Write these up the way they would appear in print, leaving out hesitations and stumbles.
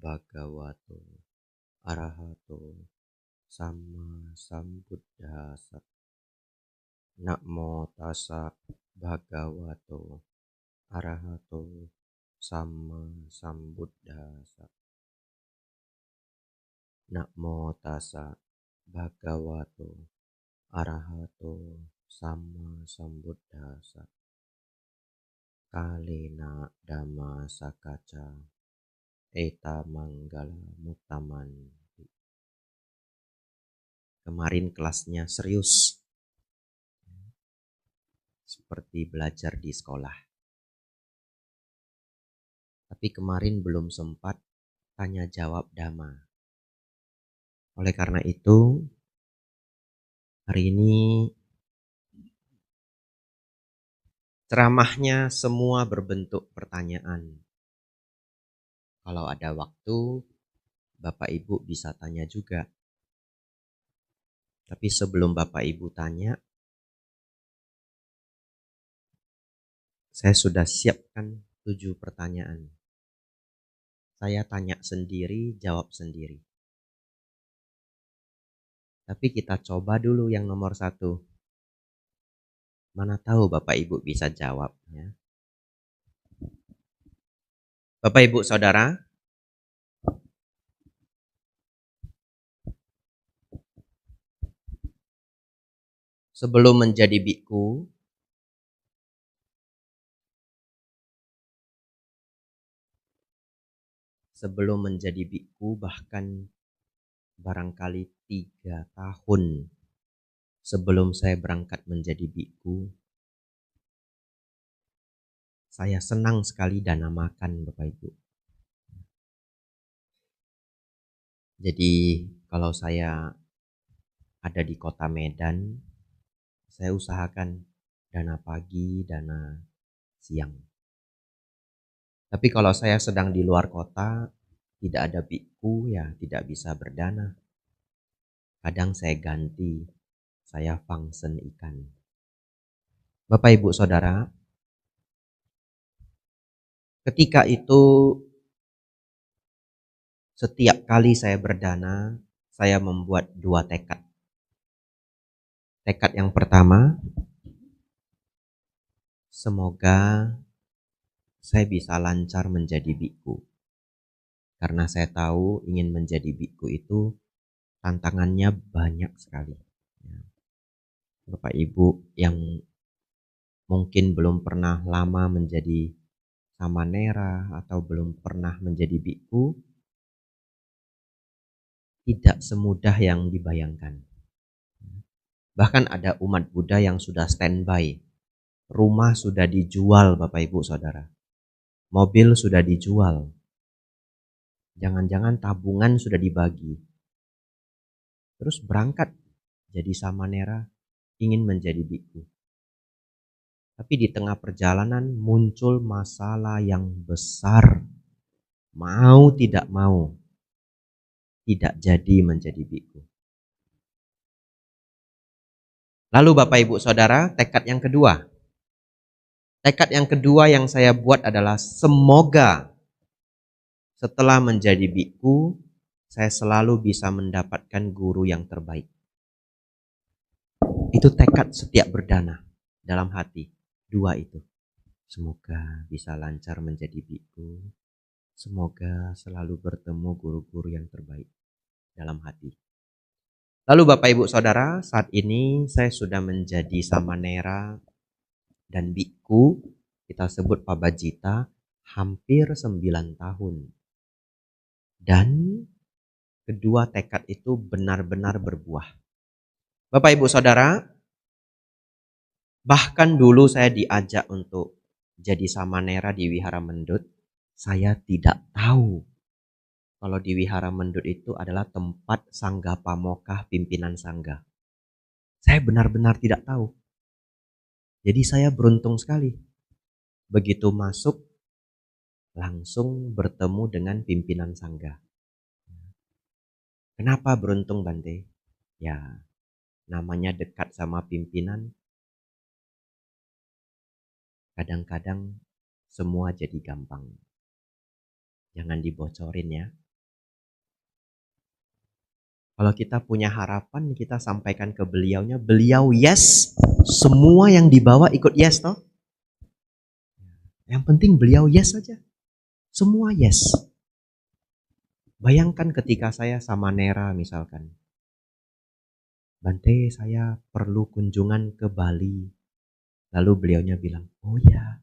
bhagavato arahato samma sambuddhassa. Namo tassa bhagavato arahato samma sambuddhassa. Namo tassa bhagavato arahato samma sambuddhassa. Kalena dhamma sakacca eta manggala mutaman. Kemarin kelasnya serius, seperti belajar di sekolah. Tapi kemarin belum sempat tanya jawab dhamma. Oleh karena itu, hari ini ceramahnya semua berbentuk pertanyaan. Kalau ada waktu, Bapak Ibu bisa tanya juga. Tapi sebelum Bapak Ibu tanya, saya sudah siapkan 7 pertanyaan. Saya tanya sendiri, jawab sendiri. Tapi kita coba dulu yang nomor 1. Mana tahu Bapak Ibu bisa jawab. Ya. Bapak Ibu Saudara, sebelum menjadi biku, bahkan barangkali 3 tahun sebelum saya berangkat menjadi biku, saya senang sekali dana makan Bapak Ibu. Jadi kalau saya ada di kota Medan, saya usahakan dana pagi, dana siang. Tapi kalau saya sedang di luar kota, tidak ada biku, ya tidak bisa berdana. Kadang saya ganti, saya fungsen ikan. Bapak Ibu Saudara, ketika itu setiap kali saya berdana, saya membuat 2 tekad. Tekad yang pertama, semoga saya bisa lancar menjadi biku. Karena saya tahu ingin menjadi biku itu tantangannya banyak sekali. Bapak Ibu yang mungkin belum pernah lama menjadi samanera atau belum pernah menjadi biku, tidak semudah yang dibayangkan. Bahkan ada umat Buddha yang sudah standby. Rumah sudah dijual Bapak Ibu Saudara. Mobil sudah dijual. Jangan-jangan tabungan sudah dibagi. Terus berangkat jadi samanera, ingin menjadi biku. Tapi di tengah perjalanan muncul masalah yang besar. Mau tidak mau, tidak jadi menjadi biku. Lalu Bapak Ibu Saudara, tekad yang kedua. Tekad yang kedua yang saya buat adalah semoga setelah menjadi biku, saya selalu bisa mendapatkan guru yang terbaik. Itu tekad setiap berdana dalam hati. 2 itu. Semoga bisa lancar menjadi biku. Semoga selalu bertemu guru-guru yang terbaik dalam hati. Lalu Bapak Ibu Saudara, saat ini saya sudah menjadi samanera dan biku, kita sebut pabajita, hampir 9 tahun. Dan kedua tekad itu benar-benar berbuah. Bapak Ibu Saudara, bahkan dulu saya diajak untuk jadi samanera di Wihara Mendut. Saya tidak tahu kalau di Wihara Mendut itu adalah tempat Sangga Pamokah pimpinan Sangga. Saya benar-benar tidak tahu. Jadi saya beruntung sekali. Begitu masuk, langsung bertemu dengan pimpinan Sangga. Kenapa beruntung Bante? Ya, namanya dekat sama pimpinan. Kadang-kadang semua jadi gampang. Jangan dibocorin ya. Kalau kita punya harapan, kita sampaikan ke beliaunya, beliau yes, semua yang dibawa ikut yes toh. Yang penting beliau yes saja. Semua yes. Bayangkan ketika saya sama Nera misalkan. Bante, saya perlu kunjungan ke Bali. Lalu beliaunya bilang, oh ya,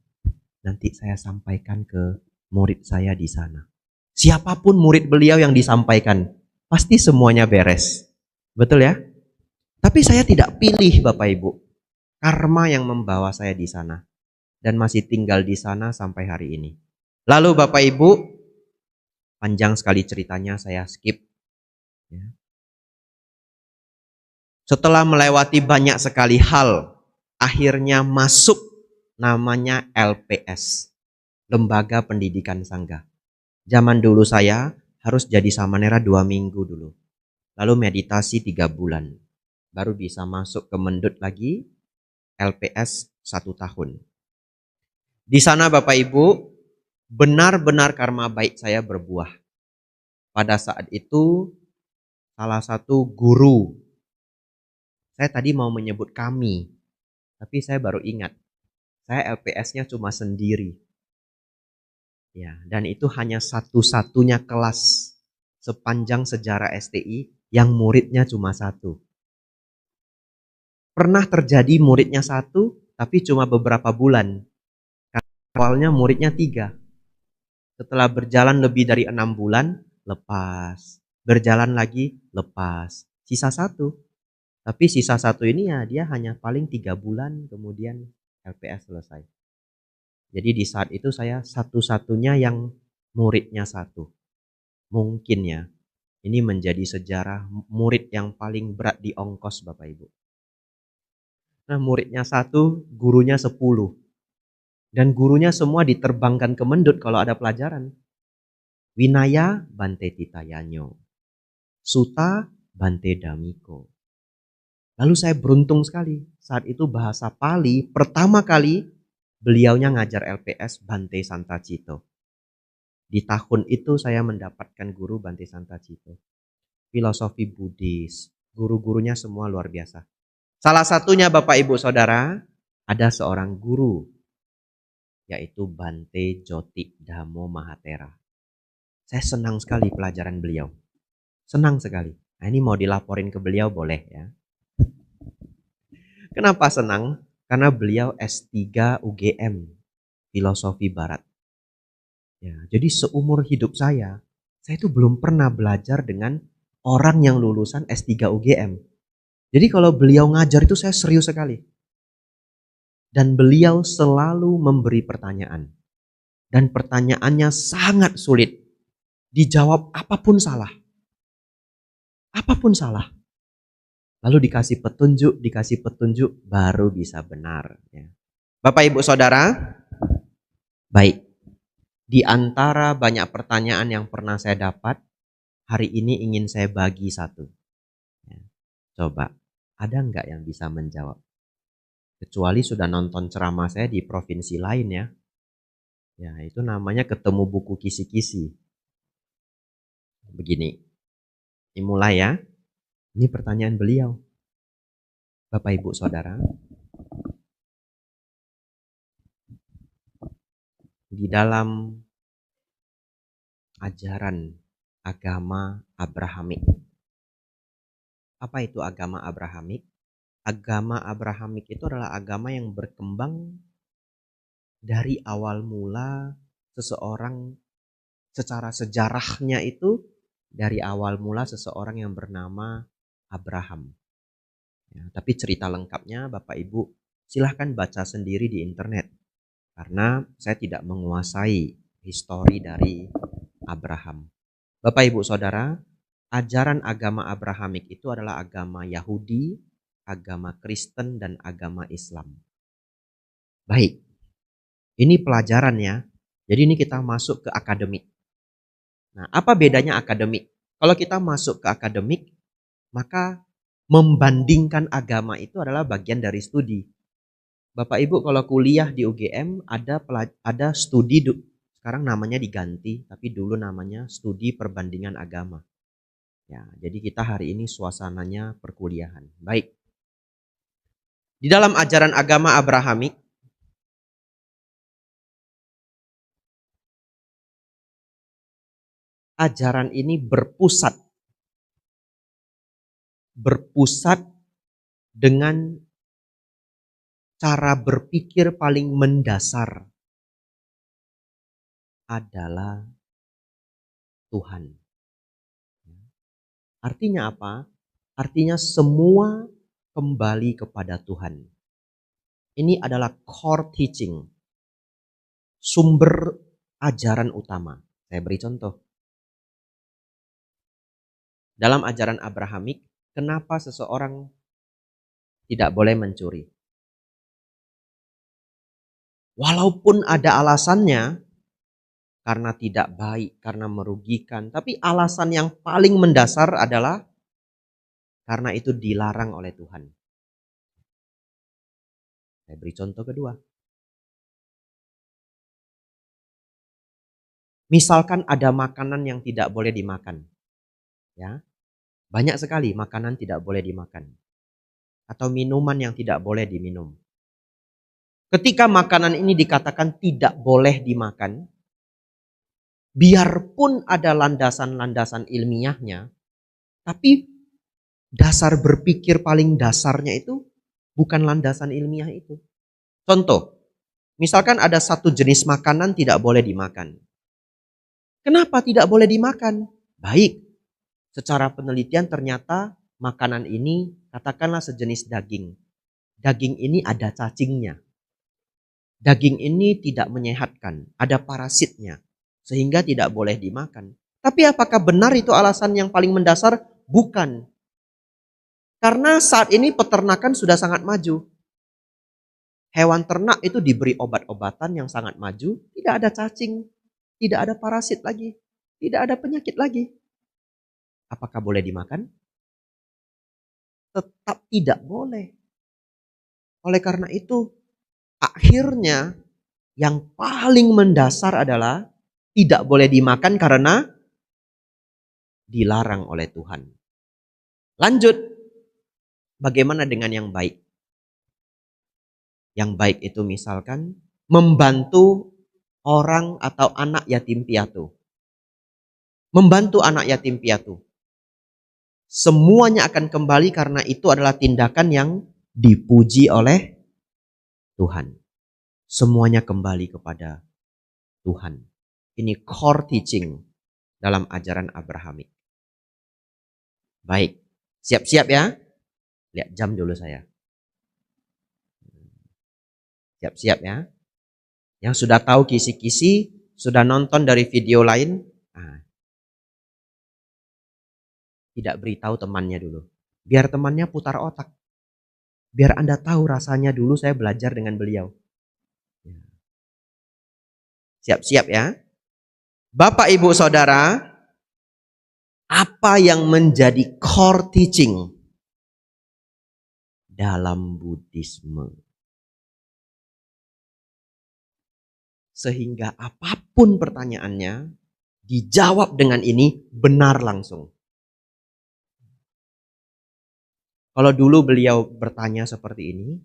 nanti saya sampaikan ke murid saya di sana. Siapapun murid beliau yang disampaikan, pasti semuanya beres. Betul ya? Tapi saya tidak pilih Bapak Ibu. Karma yang membawa saya di sana. Dan masih tinggal di sana sampai hari ini. Lalu Bapak Ibu, panjang sekali ceritanya, saya skip. Ya. Setelah melewati banyak sekali hal, akhirnya masuk namanya LPS, Lembaga Pendidikan Sangga. Zaman dulu saya harus jadi samanera 2 minggu dulu. Lalu meditasi 3 bulan. Baru bisa masuk ke Mendut lagi, LPS 1 tahun. Di sana Bapak Ibu, benar-benar karma baik saya berbuah. Pada saat itu, salah satu guru, saya tadi mau menyebut kami, tapi saya baru ingat, saya LPS-nya cuma sendiri. Ya, dan itu hanya satu-satunya kelas sepanjang sejarah STI yang muridnya cuma 1. Pernah terjadi muridnya 1, tapi cuma beberapa bulan. Awalnya muridnya 3. Setelah berjalan lebih dari 6 bulan, lepas. Berjalan lagi, lepas. Sisa 1. Tapi sisa 1 ini ya dia hanya paling 3 bulan kemudian LPS selesai. Jadi di saat itu saya satu-satunya yang muridnya 1. Mungkin ya, ini menjadi sejarah murid yang paling berat di ongkos Bapak Ibu. Nah muridnya 1, gurunya 10. Dan gurunya semua diterbangkan ke Mendut kalau ada pelajaran. Winaya Bante Titayanyo, Suta Bante Damiko. Lalu saya beruntung sekali. Saat itu bahasa Pali pertama kali beliaunya ngajar LPS Bante Santacito. Di tahun itu saya mendapatkan guru Bante Santacito. Filosofi Buddhis, guru-gurunya semua luar biasa. Salah satunya Bapak Ibu Saudara, ada seorang guru, yaitu Bante Joti Dhammo Mahatera. Saya senang sekali pelajaran beliau. Senang sekali. Nah ini mau dilaporin ke beliau boleh ya. Kenapa senang? Karena beliau S3 UGM, Filosofi Barat. Ya, jadi seumur hidup saya itu belum pernah belajar dengan orang yang lulusan S3 UGM. Jadi kalau beliau ngajar itu saya serius sekali. Dan beliau selalu memberi pertanyaan. Dan pertanyaannya sangat sulit. Dijawab apapun salah. Apapun salah. Lalu dikasih petunjuk, baru bisa benar. Ya. Bapak Ibu Saudara, baik. Di antara banyak pertanyaan yang pernah saya dapat, hari ini ingin saya bagi 1. Ya. Coba, ada nggak yang bisa menjawab? Kecuali sudah nonton ceramah saya di provinsi lain ya. Ya, itu namanya ketemu buku kisi-kisi. Begini, dimulai ya. Ini pertanyaan beliau. Bapak Ibu Saudara, di dalam ajaran agama Abrahamik. Apa itu agama Abrahamik? Agama Abrahamik itu adalah agama yang berkembang dari awal mula seseorang, secara sejarahnya itu dari awal mula seseorang yang bernama Abraham. Ya, tapi cerita lengkapnya Bapak Ibu silahkan baca sendiri di internet. Karena saya tidak menguasai histori dari Abraham. Bapak Ibu Saudara, ajaran agama Abrahamik itu adalah agama Yahudi, agama Kristen, dan agama Islam. Baik, ini pelajarannya. Jadi ini kita masuk ke akademik. Nah, apa bedanya akademik? Kalau kita masuk ke akademik, maka membandingkan agama itu adalah bagian dari studi. Bapak Ibu kalau kuliah di UGM ada studi, sekarang namanya diganti, tapi dulu namanya studi perbandingan agama. Ya, jadi kita hari ini suasananya perkuliahan. Baik. Di dalam ajaran agama Abrahamik, ajaran ini berpusat dengan cara berpikir paling mendasar adalah Tuhan. Artinya apa? Artinya semua kembali kepada Tuhan. Ini adalah core teaching, sumber ajaran utama. Saya beri contoh. Dalam ajaran Abrahamik, kenapa seseorang tidak boleh mencuri? Walaupun ada alasannya, karena tidak baik, karena merugikan. Tapi alasan yang paling mendasar adalah karena itu dilarang oleh Tuhan. Saya beri contoh kedua. Misalkan ada makanan yang tidak boleh dimakan. Ya, banyak sekali makanan tidak boleh dimakan. Atau minuman yang tidak boleh diminum. Ketika makanan ini dikatakan tidak boleh dimakan, biarpun ada landasan-landasan ilmiahnya, tapi dasar berpikir paling dasarnya itu bukan landasan ilmiah itu. Contoh, misalkan ada satu jenis makanan tidak boleh dimakan. Kenapa tidak boleh dimakan? Baik, secara penelitian ternyata makanan ini katakanlah sejenis daging. Daging ini ada cacingnya. Daging ini tidak menyehatkan, ada parasitnya, sehingga tidak boleh dimakan. Tapi apakah benar itu alasan yang paling mendasar? Bukan. Karena saat ini peternakan sudah sangat maju. Hewan ternak itu diberi obat-obatan yang sangat maju, tidak ada cacing, tidak ada parasit lagi, tidak ada penyakit lagi. Apakah boleh dimakan? Tetap tidak boleh. Oleh karena itu, akhirnya yang paling mendasar adalah tidak boleh dimakan karena dilarang oleh Tuhan. Lanjut, bagaimana dengan yang baik? Yang baik itu misalkan membantu orang atau anak yatim piatu. Membantu anak yatim piatu. Semuanya akan kembali karena itu adalah tindakan yang dipuji oleh Tuhan. Semuanya kembali kepada Tuhan. Ini core teaching dalam ajaran Abrahamik. Baik, siap-siap ya. Lihat jam dulu saya. Siap-siap ya. Yang sudah tahu kisi-kisi, sudah nonton dari video lain, tidak beritahu temannya dulu. Biar temannya putar otak. Biar Anda tahu rasanya dulu saya belajar dengan beliau. Siap-siap ya. Bapak, Ibu, Saudara, apa yang menjadi core teaching dalam Buddhisme? Sehingga apapun pertanyaannya, dijawab dengan ini benar langsung. Kalau dulu beliau bertanya seperti ini,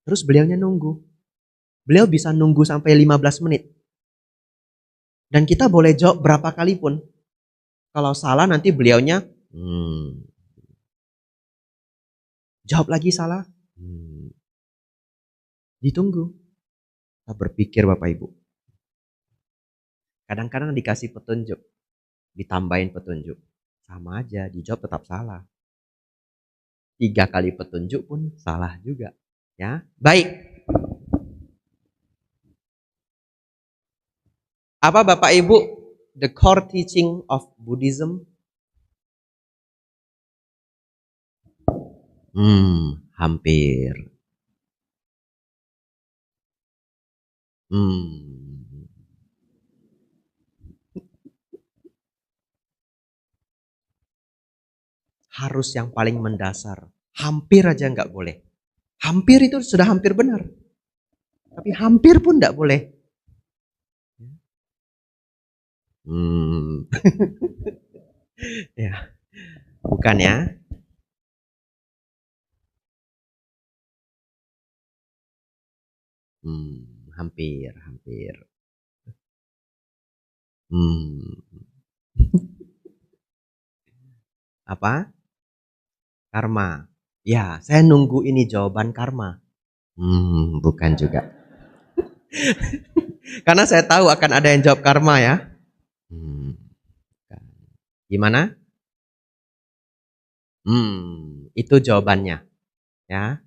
terus beliaunya nunggu. Beliau bisa nunggu sampai 15 menit. Dan kita boleh jawab berapa kali pun. Kalau salah nanti beliaunya, jawab lagi salah. Ditunggu. Kita berpikir Bapak Ibu. Kadang-kadang dikasih petunjuk. Ditambahin petunjuk. Sama aja, dijawab tetap salah. 3 kali petunjuk pun salah juga. Ya, baik. Apa Bapak Ibu the core teaching of Buddhism? Hampir. Harus yang paling mendasar. Hampir aja nggak boleh. Hampir itu sudah hampir benar. Tapi hampir pun nggak boleh. Ya. Bukan ya? Hampir, hampir. Apa? Karma. Ya, saya nunggu ini jawaban karma. Bukan juga. Karena saya tahu akan ada yang jawab karma ya. Gimana? Itu jawabannya. Ya.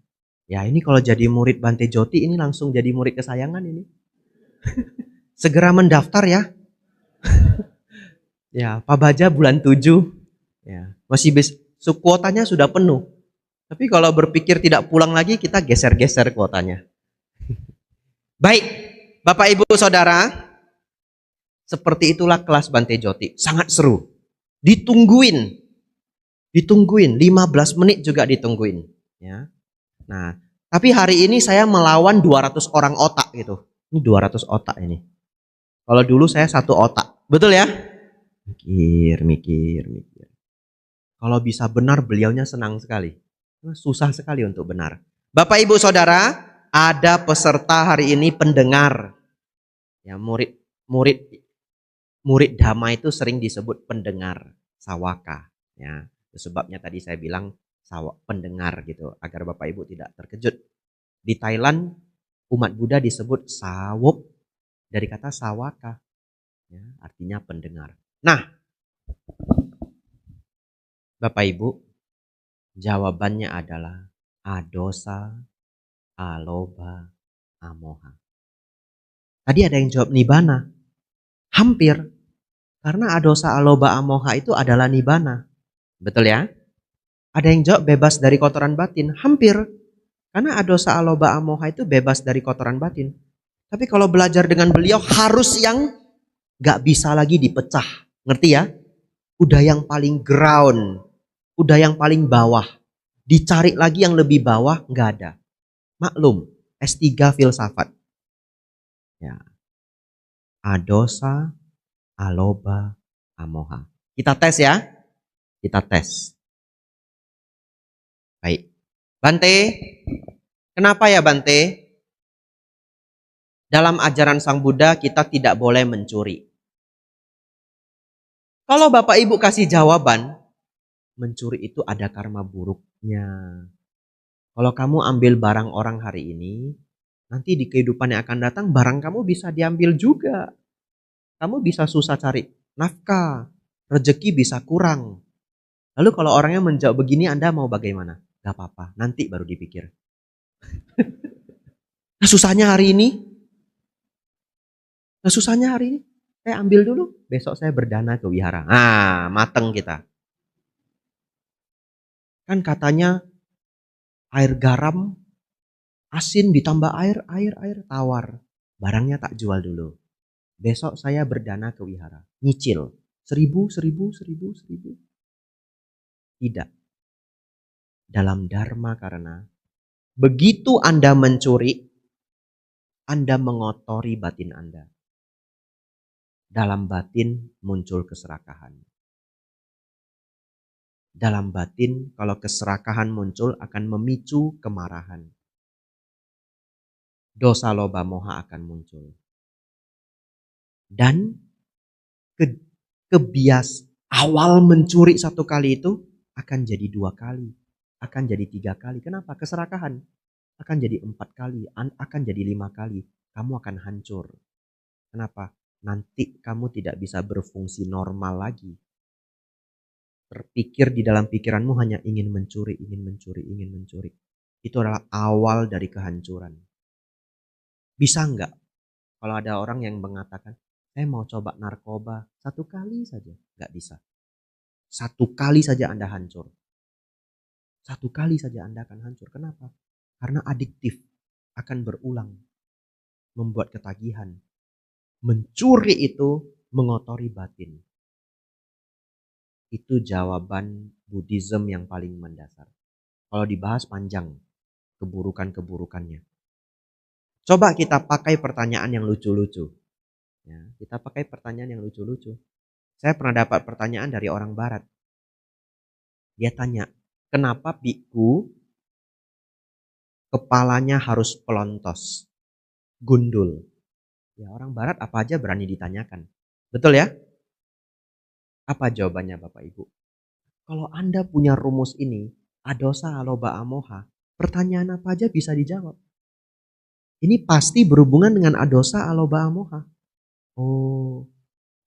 Ya, ini kalau jadi murid Bante Joti ini langsung jadi murid kesayangan ini. Segera mendaftar ya. Ya, Pak Baja bulan 7. Ya, masih kuotanya sudah penuh. Tapi kalau berpikir tidak pulang lagi, kita geser-geser kuotanya. Baik, Bapak Ibu Saudara, seperti itulah kelas Bante Joti. Sangat seru. Ditungguin. 15 menit juga ditungguin. Ya. Nah, tapi hari ini saya melawan 200 orang otak gitu. Ini 200 otak ini. Kalau dulu saya 1 otak. Betul ya? Mikir. Kalau bisa benar, beliaunya senang sekali. Susah sekali untuk benar. Bapak Ibu Saudara, ada peserta hari ini pendengar. Ya, murid dhamma itu sering disebut pendengar, sawaka. Ya, sebabnya tadi saya bilang pendengar gitu, agar Bapak Ibu tidak terkejut. Di Thailand, umat Buddha disebut sawok dari kata sawaka. Ya, artinya pendengar. Nah, Bapak Ibu, jawabannya adalah adosa, aloba, amoha. Tadi ada yang jawab nibana. Hampir. Karena adosa, aloba, amoha itu adalah nibana. Betul ya? Ada yang jawab bebas dari kotoran batin. Hampir. Karena adosa, aloba, amoha itu bebas dari kotoran batin. Tapi kalau belajar dengan beliau harus yang gak bisa lagi dipecah. Ngerti ya? Udah yang paling ground. Udah yang paling bawah. Dicari lagi yang lebih bawah, gak ada. Maklum, S3 filsafat. Ya. Adosa, aloba, amoha. Kita tes ya. Kita tes. Baik. Bante, kenapa ya Bante? Dalam ajaran Sang Buddha kita tidak boleh mencuri. Kalau Bapak Ibu kasih jawaban, mencuri itu ada karma buruknya. Kalau kamu ambil barang orang hari ini, nanti di kehidupan yang akan datang barang kamu bisa diambil juga. Kamu bisa susah cari nafkah, rezeki bisa kurang. Lalu kalau orangnya menjawab begini, Anda mau bagaimana? Gak apa-apa, nanti baru dipikir. Nah, susahnya hari ini, saya ambil dulu, besok saya berdana ke wihara. Nah, mateng kita. Kan katanya air garam, asin ditambah air, tawar. Barangnya tak jual dulu. Besok saya berdana ke wihara. Nyicil. 1000. Tidak. Dalam dharma karena begitu Anda mencuri, Anda mengotori batin Anda. Dalam batin muncul keserakahan. Dalam batin kalau keserakahan muncul akan memicu kemarahan. Dosa loba moha akan muncul. Dan awal mencuri 1 kali itu akan jadi 2 kali. Akan jadi 3 kali. Kenapa? Keserakahan. Akan jadi 4 kali. Akan jadi 5 kali. Kamu akan hancur. Kenapa? Nanti kamu tidak bisa berfungsi normal lagi. Terpikir di dalam pikiranmu hanya ingin mencuri. Itu adalah awal dari kehancuran. Bisa enggak? Kalau ada orang yang mengatakan, saya mau coba narkoba 1 kali saja. Enggak bisa. 1 kali saja Anda hancur. 1 kali saja Anda akan hancur. Kenapa? Karena adiktif. Akan berulang. Membuat ketagihan. Mencuri itu mengotori batin. Itu jawaban Buddhism yang paling mendasar. Kalau dibahas panjang keburukan-keburukannya. Coba kita pakai pertanyaan yang lucu-lucu. Ya, kita pakai pertanyaan yang lucu-lucu. Saya pernah dapat pertanyaan dari orang barat. Dia tanya, kenapa biku kepalanya harus pelontos, gundul? Ya orang barat apa aja berani ditanyakan. Betul ya? Apa jawabannya Bapak Ibu? Kalau Anda punya rumus ini, adosa aloba amoha, pertanyaan apa aja bisa dijawab. Ini pasti berhubungan dengan adosa aloba amoha. Oh,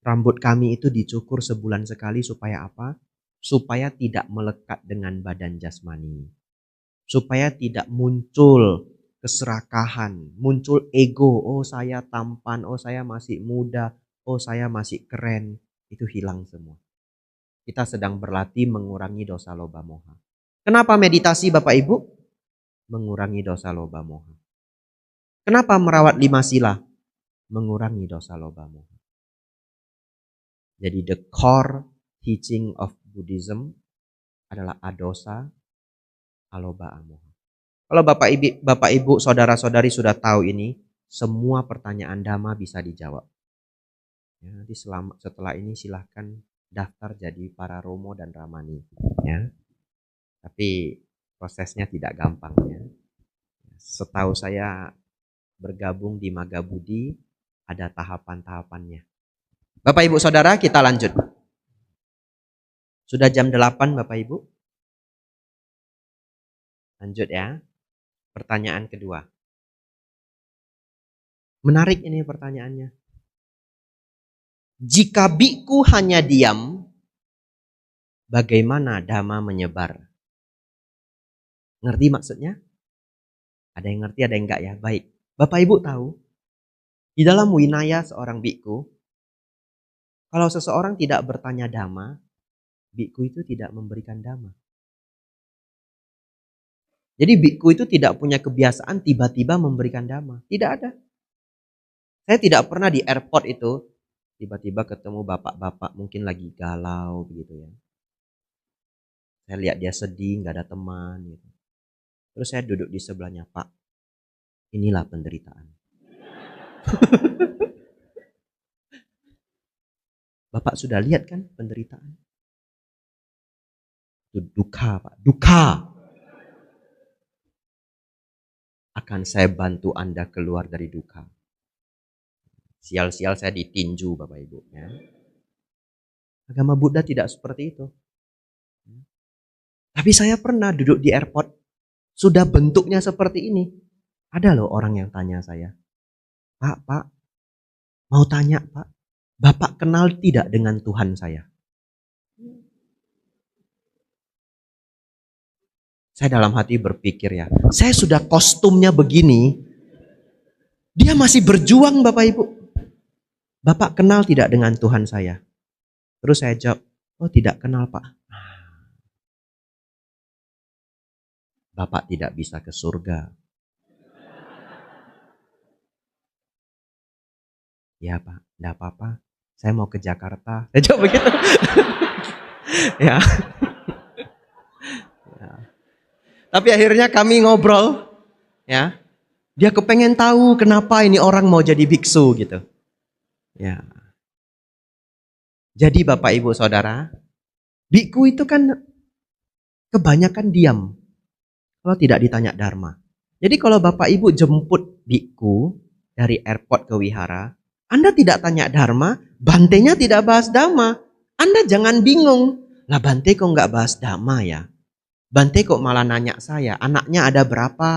rambut kami itu dicukur sebulan sekali supaya apa? Supaya tidak melekat dengan badan jasmani. Supaya tidak muncul keserakahan, muncul ego. Oh saya tampan, oh saya masih muda, oh saya masih keren. Itu hilang semua. Kita sedang berlatih mengurangi dosa loba moha. Kenapa meditasi Bapak Ibu? Mengurangi dosa loba moha. Kenapa merawat 5 sila? Mengurangi dosa loba moha. Jadi the core teaching of Buddhism adalah adosa aloba amoha. Kalau Bapak Ibu, saudara-saudari sudah tahu ini, semua pertanyaan Dhamma bisa dijawab. Ya, nanti setelah ini silahkan daftar jadi para Romo dan Ramani. Ya. Tapi prosesnya tidak gampang. Ya. Setahu saya bergabung di Magabudi ada tahapan-tahapannya. Bapak Ibu Saudara, kita lanjut. Sudah jam 8 Bapak Ibu. Lanjut ya. Pertanyaan kedua. Menarik ini pertanyaannya. Jika biku hanya diam, bagaimana Dhamma menyebar? Ngerti maksudnya? Ada yang ngerti, ada yang enggak ya? Baik. Bapak Ibu tahu, di dalam winaya seorang biku, kalau seseorang tidak bertanya Dhamma, biku itu tidak memberikan Dhamma. Jadi biku itu tidak punya kebiasaan tiba-tiba memberikan Dhamma. Tidak ada. Saya tidak pernah di airport itu tiba-tiba ketemu bapak-bapak mungkin lagi galau begitu ya. Saya lihat dia sedih, nggak ada teman gitu. Terus saya duduk di sebelahnya, Pak, inilah penderitaan. Bapak sudah lihat kan penderitaan? Itu duka, Pak, duka. Akan saya bantu Anda keluar dari duka. Sial-sial saya ditinju Bapak Ibu. Ya. Agama Buddha tidak seperti itu. Tapi saya pernah duduk di airport. Sudah bentuknya seperti ini. Ada loh orang yang tanya saya. Pak, mau tanya Pak. Bapak kenal tidak dengan Tuhan saya? Saya dalam hati berpikir ya. Saya sudah kostumnya begini. Dia masih berjuang Bapak Ibu. Bapak kenal tidak dengan Tuhan saya? Terus saya jawab, oh tidak kenal Pak. Bapak tidak bisa ke surga. Ya Pak, enggak apa-apa. Saya mau ke Jakarta. Saya jawab begitu. Ya. Ya. Tapi akhirnya kami ngobrol. Ya. Dia kepengen tahu kenapa ini orang mau jadi biksu gitu. Ya. Jadi Bapak Ibu Saudara, biku itu kan kebanyakan diam. Kalau tidak ditanya dharma. Jadi kalau Bapak Ibu jemput biku dari airport ke wihara, Anda tidak tanya dharma, bantenya tidak bahas dhamma. Anda jangan bingung. Lah Bante kok nggak bahas dhamma ya? Bante kok malah nanya saya, anaknya ada berapa?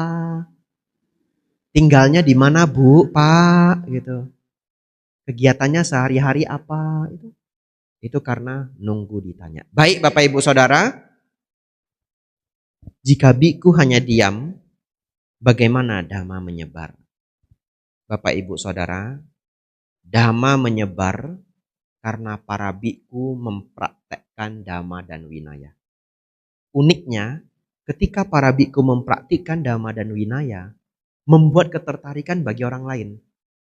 Tinggalnya di mana Bu, Pak? Gitu. Kegiatannya sehari-hari apa? Itu karena nunggu ditanya. Baik Bapak Ibu Saudara, jika biku hanya diam, bagaimana Dhamma menyebar? Bapak Ibu Saudara, Dhamma menyebar karena para biku mempraktekkan Dhamma dan Winaya. Uniknya, ketika para biku mempraktikkan Dhamma dan Winaya, membuat ketertarikan bagi orang lain.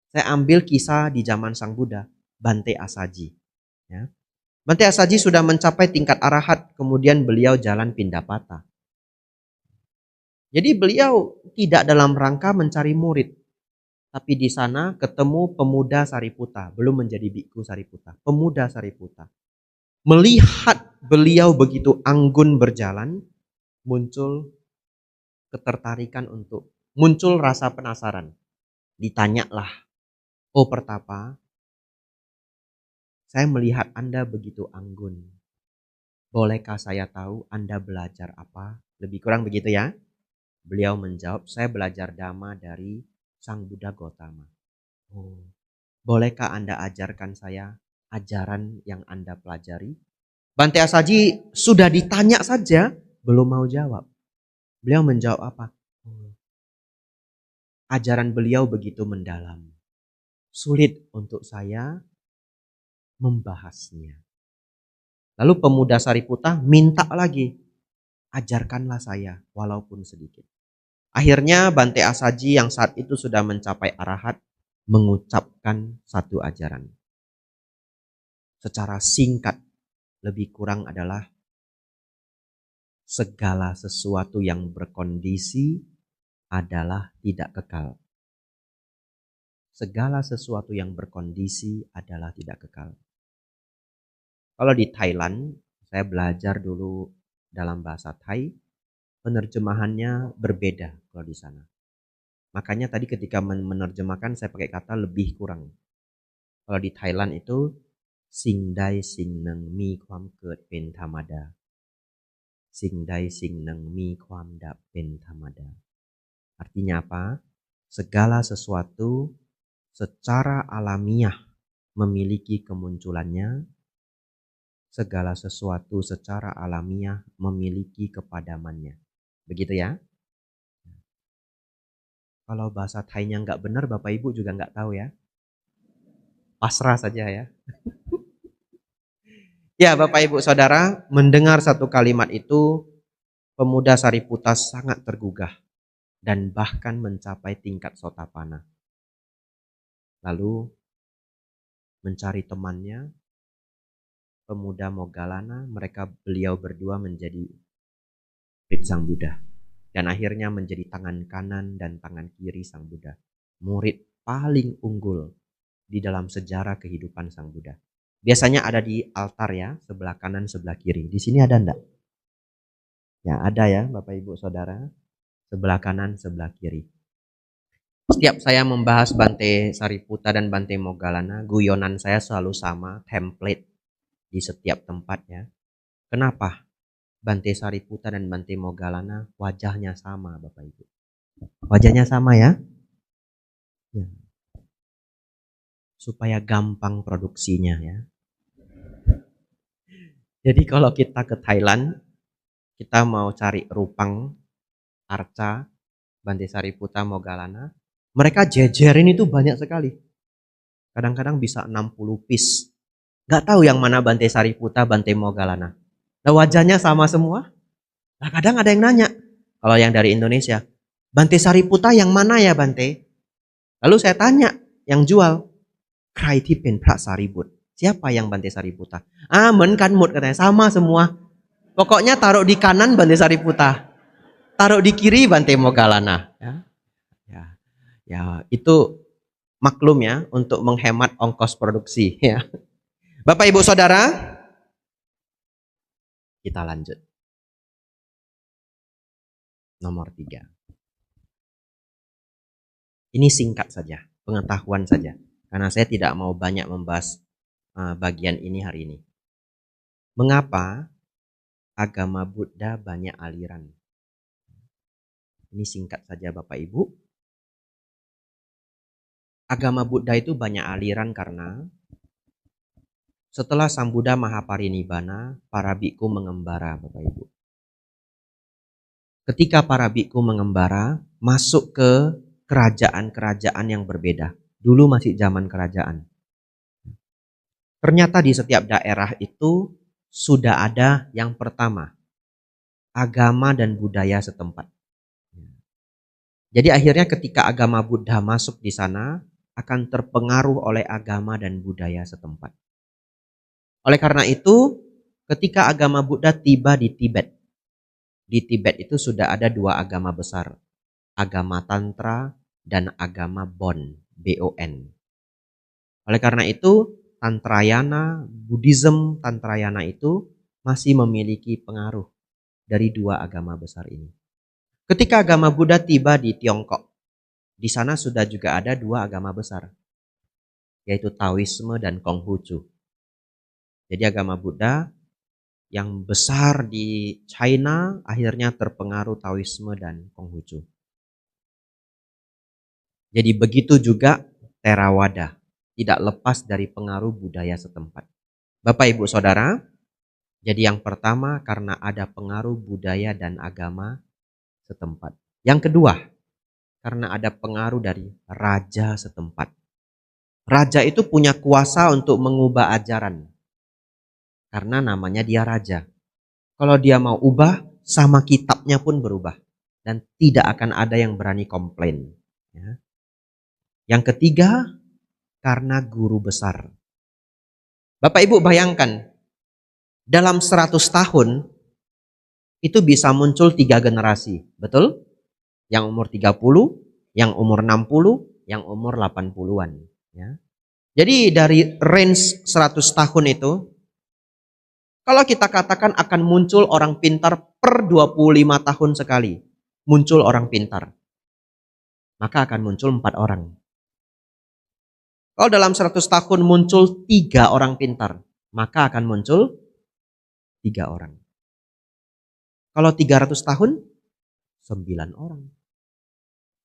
Saya ambil kisah di zaman Sang Buddha, Bante Asaji. Ya. Bante Asaji sudah mencapai tingkat arahat, kemudian beliau jalan Pindapata. Jadi beliau tidak dalam rangka mencari murid. Tapi di sana ketemu pemuda Sariputta, belum menjadi biku Sariputta, pemuda Sariputta. Melihat beliau begitu anggun berjalan, muncul ketertarikan muncul rasa penasaran. Ditanyalah, "Oh Pertapa, saya melihat Anda begitu anggun. Bolehkah saya tahu Anda belajar apa?" Lebih kurang begitu ya. Beliau menjawab, "Saya belajar Dhamma dari Sang Buddha Gautama." "Oh, bolehkah Anda ajarkan saya ajaran yang Anda pelajari?" Bante Asaji sudah ditanya saja, belum mau jawab. Beliau menjawab apa? "Oh, ajaran beliau begitu mendalam. Sulit untuk saya membahasnya." Lalu pemuda Sariputta minta lagi, "Ajarkanlah saya walaupun sedikit." Akhirnya Bante Asaji yang saat itu sudah mencapai arahat mengucapkan satu ajaran. Secara singkat, lebih kurang adalah segala sesuatu yang berkondisi adalah tidak kekal. Segala sesuatu yang berkondisi adalah tidak kekal. Kalau di Thailand, saya belajar dulu dalam bahasa Thai, penerjemahannya berbeda kalau di sana. Makanya tadi ketika menerjemahkan saya pakai kata lebih kurang. Kalau di Thailand ituสิ่งใดสิ่งหนึ่งมีความเกิดเป็นธรรมดา สิ่งใดสิ่งหนึ่งมีความดับเป็นธรรมดา. Artinya apa? Segala sesuatu secara alamiah memiliki kemunculannya. Segala sesuatu secara alamiah memiliki kepadamannya. Begitu ya? Kalau bahasa Thainya nggak benar, Bapak Ibu juga nggak tahu ya. Pasrah saja ya. Ya, Bapak Ibu Saudara, mendengar satu kalimat itu, pemuda Sariputta sangat tergugah dan bahkan mencapai tingkat Sotapanna. Lalu mencari temannya, pemuda Moggallana, beliau berdua menjadi murid Sang Buddha. Dan akhirnya menjadi tangan kanan dan tangan kiri Sang Buddha. Murid paling unggul di dalam sejarah kehidupan Sang Buddha. Biasanya ada di altar ya, sebelah kanan, sebelah kiri. Di sini ada enggak? Ya, ada ya Bapak Ibu Saudara. Sebelah kanan, sebelah kiri. Setiap saya membahas Bante Sariputta dan Bante Moggallana, guyonan saya selalu sama, template di setiap tempatnya. Kenapa? Bante Sariputta dan Bante Moggallana wajahnya sama Bapak Ibu. Wajahnya sama ya? Ya. Supaya gampang produksinya ya. Jadi kalau kita ke Thailand, kita mau cari Rupang, Arca, Bante Sariputta, Moggallana, mereka jejerin itu banyak sekali. Kadang-kadang bisa 60 piece. Gak tahu yang mana Bante Sariputta, Bante Moggallana. Nah, wajahnya sama semua. Nah, kadang ada yang nanya, kalau yang dari Indonesia, "Bante Sariputta yang mana ya Bante?" Lalu saya tanya, yang jual, "ใคร ที่เป็น พระ Sariputta?" Siapa yang Bante Sariputta? "Ah, เหมือนกันหมด," katanya, sama semua. Pokoknya taruh di kanan Bante Sariputta, taruh di kiri Bante Moggallana. Ya, itu maklum ya untuk menghemat ongkos produksi ya. Bapak Ibu Saudara, kita lanjut. Nomor 3. Ini singkat saja, pengetahuan saja. Karena saya tidak mau banyak membahas bagian ini hari ini. Mengapa agama Buddha banyak aliran? Ini singkat saja Bapak Ibu. Agama Buddha itu banyak aliran karena setelah Sang Buddha Mahaparinibbana, para biku mengembara Bapak Ibu. Ketika para biku mengembara, masuk ke kerajaan-kerajaan yang berbeda. Dulu masih zaman kerajaan. Ternyata di setiap daerah itu sudah ada yang pertama, agama dan budaya setempat. Jadi akhirnya ketika agama Buddha masuk di sana, akan terpengaruh oleh agama dan budaya setempat. Oleh karena itu, ketika agama Buddha tiba di Tibet itu sudah ada 2 agama besar, agama Tantra dan agama Bon, BON. Oleh karena itu, Tantrayana, Buddhism Tantrayana itu masih memiliki pengaruh dari dua agama besar ini. Ketika agama Buddha tiba di Tiongkok, di sana sudah juga ada dua agama besar, yaitu Taoisme dan Konghucu. Jadi agama Buddha yang besar di China akhirnya terpengaruh Taoisme dan Konghucu. Jadi begitu juga Theravada, tidak lepas dari pengaruh budaya setempat. Bapak Ibu Saudara, jadi yang pertama karena ada pengaruh budaya dan agama setempat. Yang kedua, karena ada pengaruh dari raja setempat. Raja itu punya kuasa untuk mengubah ajaran. Karena namanya dia raja. Kalau dia mau ubah, sama kitabnya pun berubah. Dan tidak akan ada yang berani komplain. Ya. Yang ketiga, karena guru besar. Bapak Ibu bayangkan, dalam 100 tahun, itu bisa muncul 3 generasi. Betul? Yang umur 30, yang umur 60, yang umur 80-an. Ya. Jadi dari range 100 tahun itu, kalau kita katakan akan muncul orang pintar per 25 tahun sekali. Muncul orang pintar. Maka akan muncul 4 orang. Kalau dalam 100 tahun muncul 3 orang pintar. Maka akan muncul 3 orang. Kalau 300 tahun, 9 orang.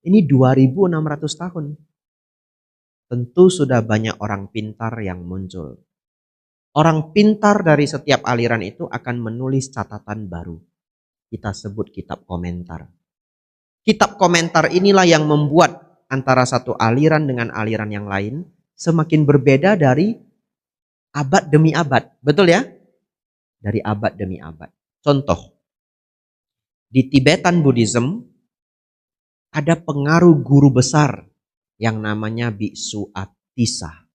Ini 2600 tahun. Tentu sudah banyak orang pintar yang muncul. Orang pintar dari setiap aliran itu akan menulis catatan baru. Kita sebut kitab komentar. Kitab komentar inilah yang membuat antara satu aliran dengan aliran yang lain semakin berbeda dari abad demi abad. Betul ya? Dari abad demi abad. Contoh, di Tibetan Buddhism ada pengaruh guru besar yang namanya Biksu Atisa.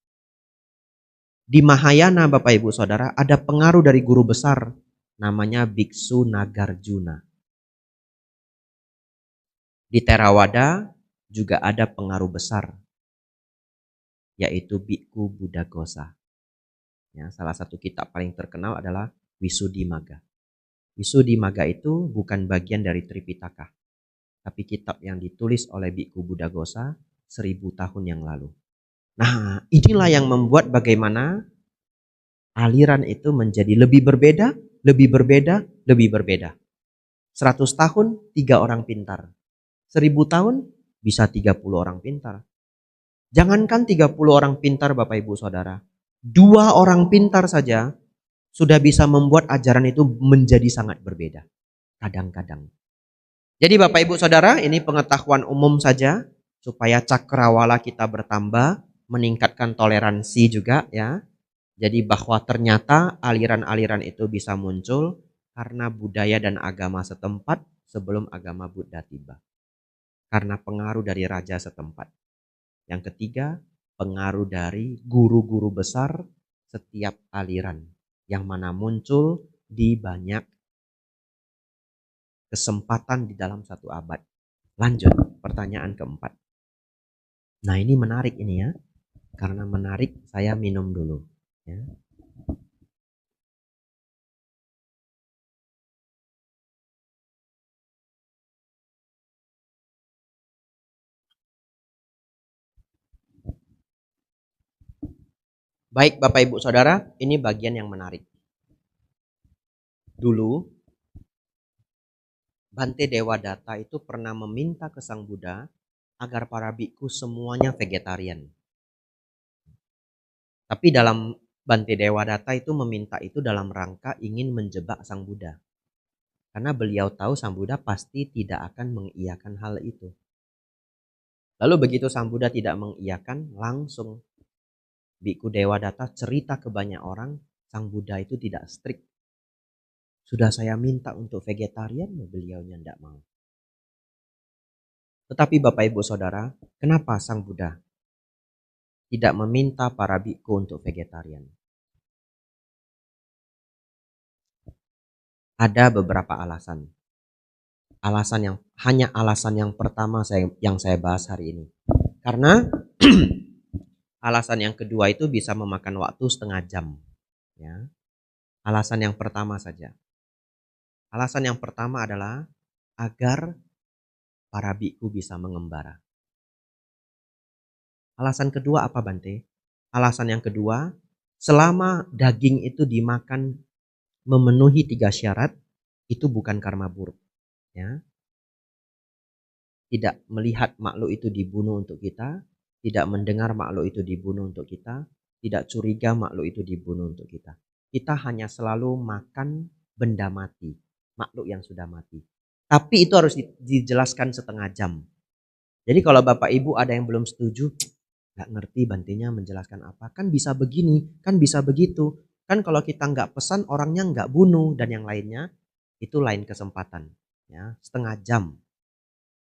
Di Mahayana Bapak Ibu Saudara ada pengaruh dari guru besar namanya Biksu Nagarjuna. Di Theravada juga ada pengaruh besar yaitu Bhikkhu Buddhaghosa. Ya, salah satu kitab paling terkenal adalah Visuddhimagga. Visuddhimagga itu bukan bagian dari Tripitaka, tapi kitab yang ditulis oleh Bhikkhu Buddhaghosa 1000 tahun yang lalu. Nah, inilah yang membuat bagaimana aliran itu menjadi lebih berbeda, lebih berbeda, lebih berbeda. 100 tahun, 3 orang pintar. 1000 tahun, bisa 30 orang pintar. Jangankan 30 orang pintar Bapak Ibu Saudara, 2 orang pintar saja sudah bisa membuat ajaran itu menjadi sangat berbeda. Kadang-kadang. Jadi Bapak Ibu Saudara, ini pengetahuan umum saja supaya cakrawala kita bertambah, meningkatkan toleransi juga ya. Jadi bahwa ternyata aliran-aliran itu bisa muncul karena budaya dan agama setempat sebelum agama Buddha tiba. Karena pengaruh dari raja setempat. Yang ketiga, pengaruh dari guru-guru besar setiap aliran yang mana muncul di banyak kesempatan di dalam satu abad. Lanjut, pertanyaan keempat. Nah ini menarik ini ya. Karena menarik saya minum dulu. Ya. Baik Bapak Ibu Saudara, ini bagian yang menarik. Dulu, Bante Dewadatta itu pernah meminta ke Sang Buddha agar para bikku semuanya vegetarian. Tapi dalam Bante Dewadatta itu meminta itu dalam rangka ingin menjebak Sang Buddha. Karena beliau tahu Sang Buddha pasti tidak akan mengiyakan hal itu. Lalu begitu Sang Buddha tidak mengiyakan, langsung Bikku Dewadatta cerita ke banyak orang, Sang Buddha itu tidak strict. Sudah saya minta untuk vegetarian, beliaunya tidak mau. Tetapi Bapak Ibu Saudara, kenapa Sang Buddha tidak meminta para bikku untuk vegetarian? Ada beberapa alasan. Alasan yang pertama yang saya bahas hari ini. Karena alasan yang kedua itu bisa memakan waktu setengah jam. Ya. Alasan yang pertama saja. Alasan yang pertama adalah agar para biku bisa mengembara. Alasan kedua apa, Bante? Alasan yang kedua, selama daging itu dimakan memenuhi 3 syarat, itu bukan karma buruk. Ya. Tidak melihat makhluk itu dibunuh untuk kita, tidak mendengar makhluk itu dibunuh untuk kita, tidak curiga makhluk itu dibunuh untuk kita. Kita hanya selalu makan benda mati, makhluk yang sudah mati. Tapi itu harus dijelaskan setengah jam. Jadi kalau Bapak Ibu ada yang belum setuju, nggak ngerti Bantenya menjelaskan apa, kan bisa begini, kan bisa begitu. Kan kalau kita nggak pesan orangnya nggak bunuh dan yang lainnya, itu lain kesempatan. Ya, setengah jam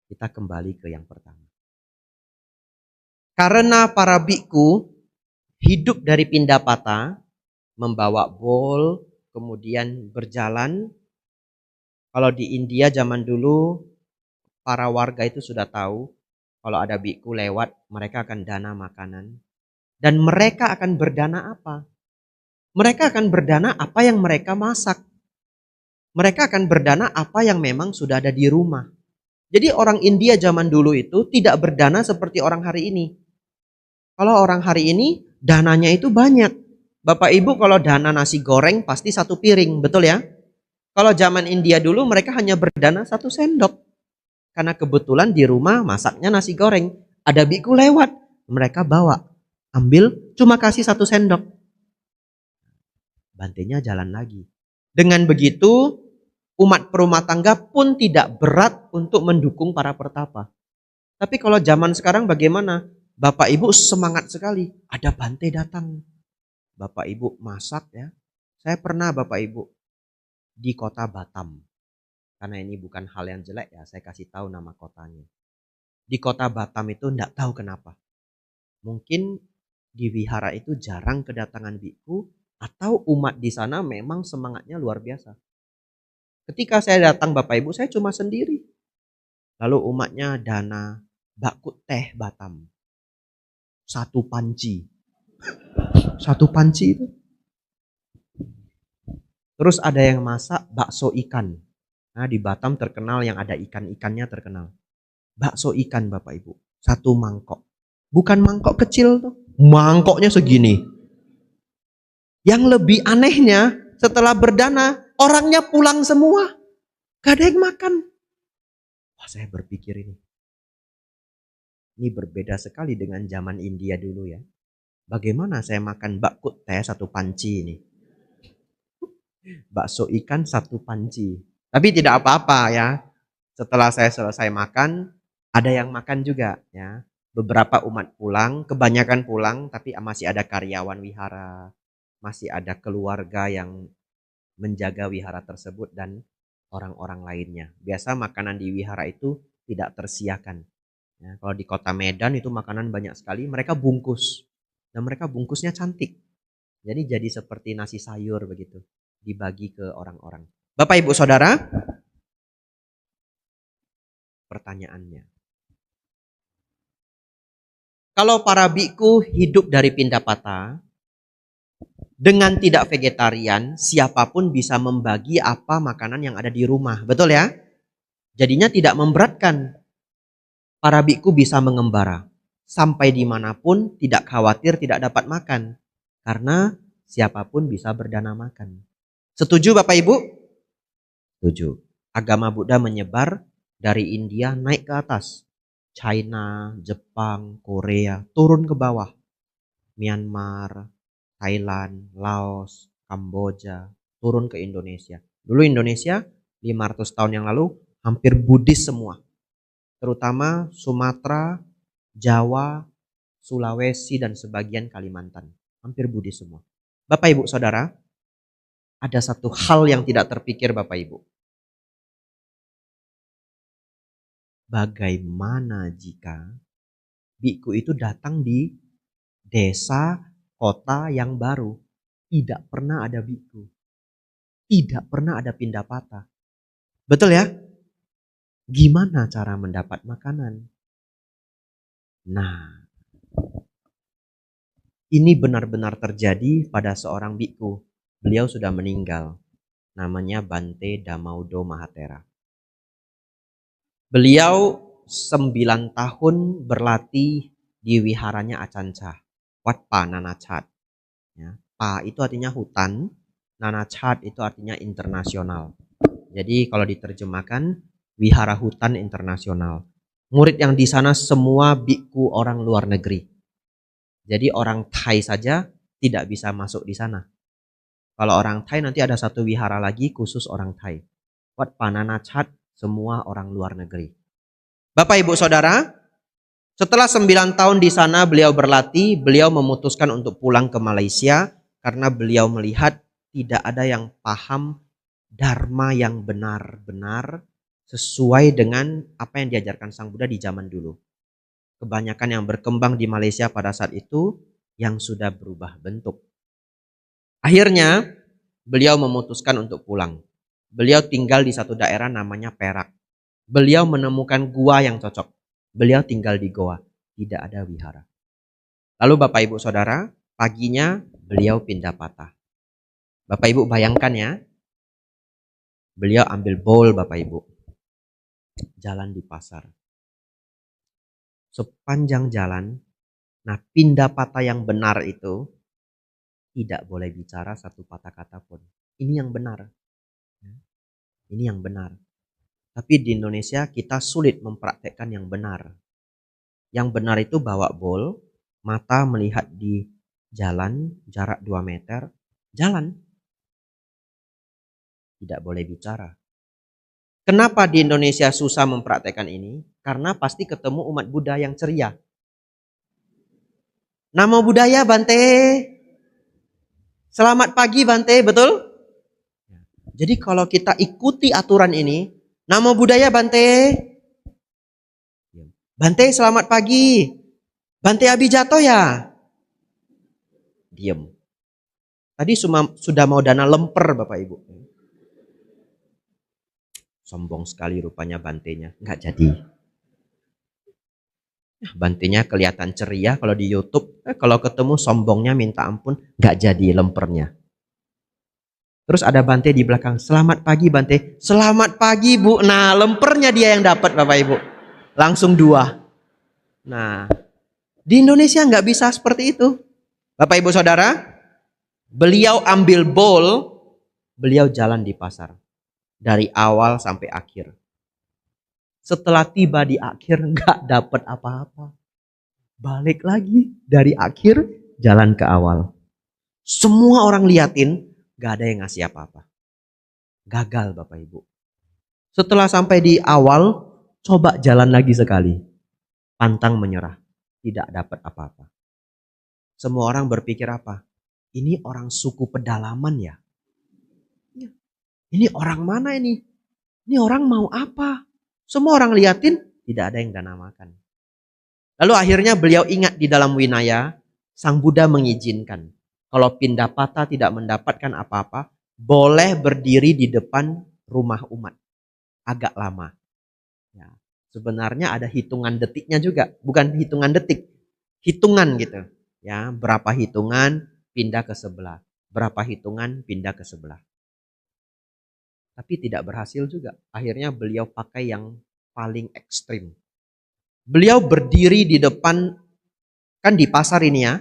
kita kembali ke yang pertama. Karena para biku hidup dari pindapata, membawa bol, kemudian berjalan. Kalau di India zaman dulu, para warga itu sudah tahu, kalau ada biku lewat, mereka akan dana makanan. Dan mereka akan berdana apa? Mereka akan berdana apa yang mereka masak. Mereka akan berdana apa yang memang sudah ada di rumah. Jadi orang India zaman dulu itu tidak berdana seperti orang hari ini. Kalau orang hari ini dananya itu banyak. Bapak Ibu kalau dana nasi goreng pasti 1 piring, betul ya? Kalau zaman India dulu mereka hanya berdana 1 sendok. Karena kebetulan di rumah masaknya nasi goreng. Ada biku lewat, mereka bawa. Ambil, cuma kasih 1 sendok. Bantenya jalan lagi. Dengan begitu, umat perumah tangga pun tidak berat untuk mendukung para pertapa. Tapi kalau zaman sekarang bagaimana? Bapak Ibu semangat sekali. Ada Bante datang. Bapak Ibu masak ya. Saya pernah Bapak Ibu di kota Batam. Karena ini bukan hal yang jelek ya, saya kasih tahu nama kotanya. Di kota Batam itu enggak tahu kenapa. Mungkin di wihara itu jarang kedatangan biku atau umat di sana memang semangatnya luar biasa. Ketika saya datang Bapak Ibu, saya cuma sendiri. Lalu umatnya dana bakut teh Batam. 1 panci. 1 panci itu. Terus ada yang masak bakso ikan. Nah, di Batam terkenal yang ada ikan-ikannya terkenal. Bakso ikan Bapak Ibu. 1 mangkok. Bukan mangkok kecil tuh. Mangkoknya segini. Yang lebih anehnya setelah berdana orangnya pulang semua. Gak ada yang makan. Wah, saya berpikir ini berbeda sekali dengan zaman India dulu ya. Bagaimana saya makan bakut teh 1 panci ini. Bakso ikan 1 panci. Tapi tidak apa-apa ya. Setelah saya selesai makan, ada yang makan juga ya. Beberapa umat pulang, kebanyakan pulang, tapi masih ada karyawan wihara, masih ada keluarga yang menjaga wihara tersebut dan orang-orang lainnya. Biasa makanan di wihara itu tidak tersiakan. Ya, kalau di kota Medan itu makanan banyak sekali, mereka bungkus. Dan mereka bungkusnya cantik. Jadi seperti nasi sayur begitu, dibagi ke orang-orang. Bapak Ibu Saudara, pertanyaannya. Kalau para biku hidup dari pindapata, dengan tidak vegetarian, siapapun bisa membagi apa makanan yang ada di rumah. Betul ya? Jadinya tidak memberatkan. Para biku bisa mengembara. Sampai dimanapun tidak khawatir tidak dapat makan. Karena siapapun bisa berdana makan. Setuju Bapak Ibu? Setuju. Agama Buddha menyebar dari India naik ke atas. China, Jepang, Korea, turun ke bawah. Myanmar, Thailand, Laos, Kamboja, turun ke Indonesia. Dulu Indonesia 500 tahun yang lalu hampir Buddhis semua. Terutama Sumatera, Jawa, Sulawesi, dan sebagian Kalimantan. Hampir Buddhis semua. Bapak Ibu Saudara, ada satu hal yang tidak terpikir Bapak Ibu. Bagaimana jika biku itu datang di desa, kota yang baru, tidak pernah ada biku, tidak pernah ada pindapata. Betul ya? Gimana cara mendapat makanan? Nah, ini benar-benar terjadi pada seorang biku Beliau sudah meninggal. Namanya Bante Damaudo Mahatera. Beliau 9 tahun berlatih di wiharanya Acanca, Wat Pa Nanachat. Ya, Pa itu artinya hutan, Nanachat itu artinya internasional. Jadi kalau diterjemahkan, wihara hutan internasional. Murid yang di sana semua biku orang luar negeri. Jadi orang Thai saja tidak bisa masuk di sana. Kalau orang Thai nanti ada satu wihara lagi khusus orang Thai. Wat Pa Nanachat, semua orang luar negeri. Bapak Ibu Saudara, setelah 9 tahun di sana beliau berlatih, beliau memutuskan untuk pulang ke Malaysia karena beliau melihat tidak ada yang paham dharma yang benar-benar sesuai dengan apa yang diajarkan Sang Buddha di zaman dulu. Kebanyakan yang berkembang di Malaysia pada saat itu yang sudah berubah bentuk. Akhirnya beliau memutuskan untuk pulang. Beliau tinggal di satu daerah namanya Perak. Beliau menemukan gua yang cocok. Beliau tinggal di goa, tidak ada wihara. Lalu Bapak Ibu Saudara, paginya beliau pindah patah. Bapak Ibu bayangkan ya, beliau ambil bowl Bapak Ibu, jalan di pasar. Sepanjang jalan, nah pindah patah yang benar itu tidak boleh bicara satu patah kata pun. Ini yang benar. Ini yang benar. Tapi di Indonesia kita sulit mempraktekkan yang benar. Yang benar itu bawa bowl, mata melihat di jalan, jarak 2 meter, jalan. Tidak boleh bicara. Kenapa di Indonesia susah mempraktekkan ini? Karena pasti ketemu umat Buddha yang ceria. Namo Buddhaya Bante. Selamat pagi Bante, betul? Jadi kalau kita ikuti aturan ini, Namo Buddhaya Bante. Bante selamat pagi. Bante Abijato ya? Diam. Tadi sudah mau dana lemper Bapak Ibu. Sombong sekali rupanya Bantenya. Nggak jadi. Bantenya kelihatan ceria kalau di YouTube. Kalau ketemu sombongnya minta ampun. Nggak jadi lempernya. Terus ada Bante di belakang. Selamat pagi Bante. Selamat pagi Bu. Nah lempernya dia yang dapat Bapak Ibu. Langsung 2. Nah di Indonesia nggak bisa seperti itu. Bapak Ibu Saudara. Beliau ambil bowl. Beliau jalan di pasar. Dari awal sampai akhir. Setelah tiba di akhir nggak dapat apa-apa. Balik lagi dari akhir jalan ke awal. Semua orang liatin nggak ada yang ngasih apa-apa. Gagal Bapak Ibu. Setelah sampai di awal coba jalan lagi sekali. Pantang menyerah. Tidak dapat apa-apa. Semua orang berpikir apa? Ini orang suku pedalaman ya? Ini orang mana ini? Ini orang mau apa? Semua orang liatin, tidak ada yang dana makan. Lalu akhirnya beliau ingat di dalam Winaya, Sang Buddha mengizinkan. Kalau Pindapata tidak mendapatkan apa-apa, boleh berdiri di depan rumah umat. Agak lama. Ya, sebenarnya ada hitungan detiknya juga. Bukan hitungan detik, hitungan gitu. Ya, berapa hitungan pindah ke sebelah. Berapa hitungan pindah ke sebelah. Tapi tidak berhasil juga. Akhirnya beliau pakai yang paling ekstrim. Beliau berdiri di depan, kan di pasar ini ya,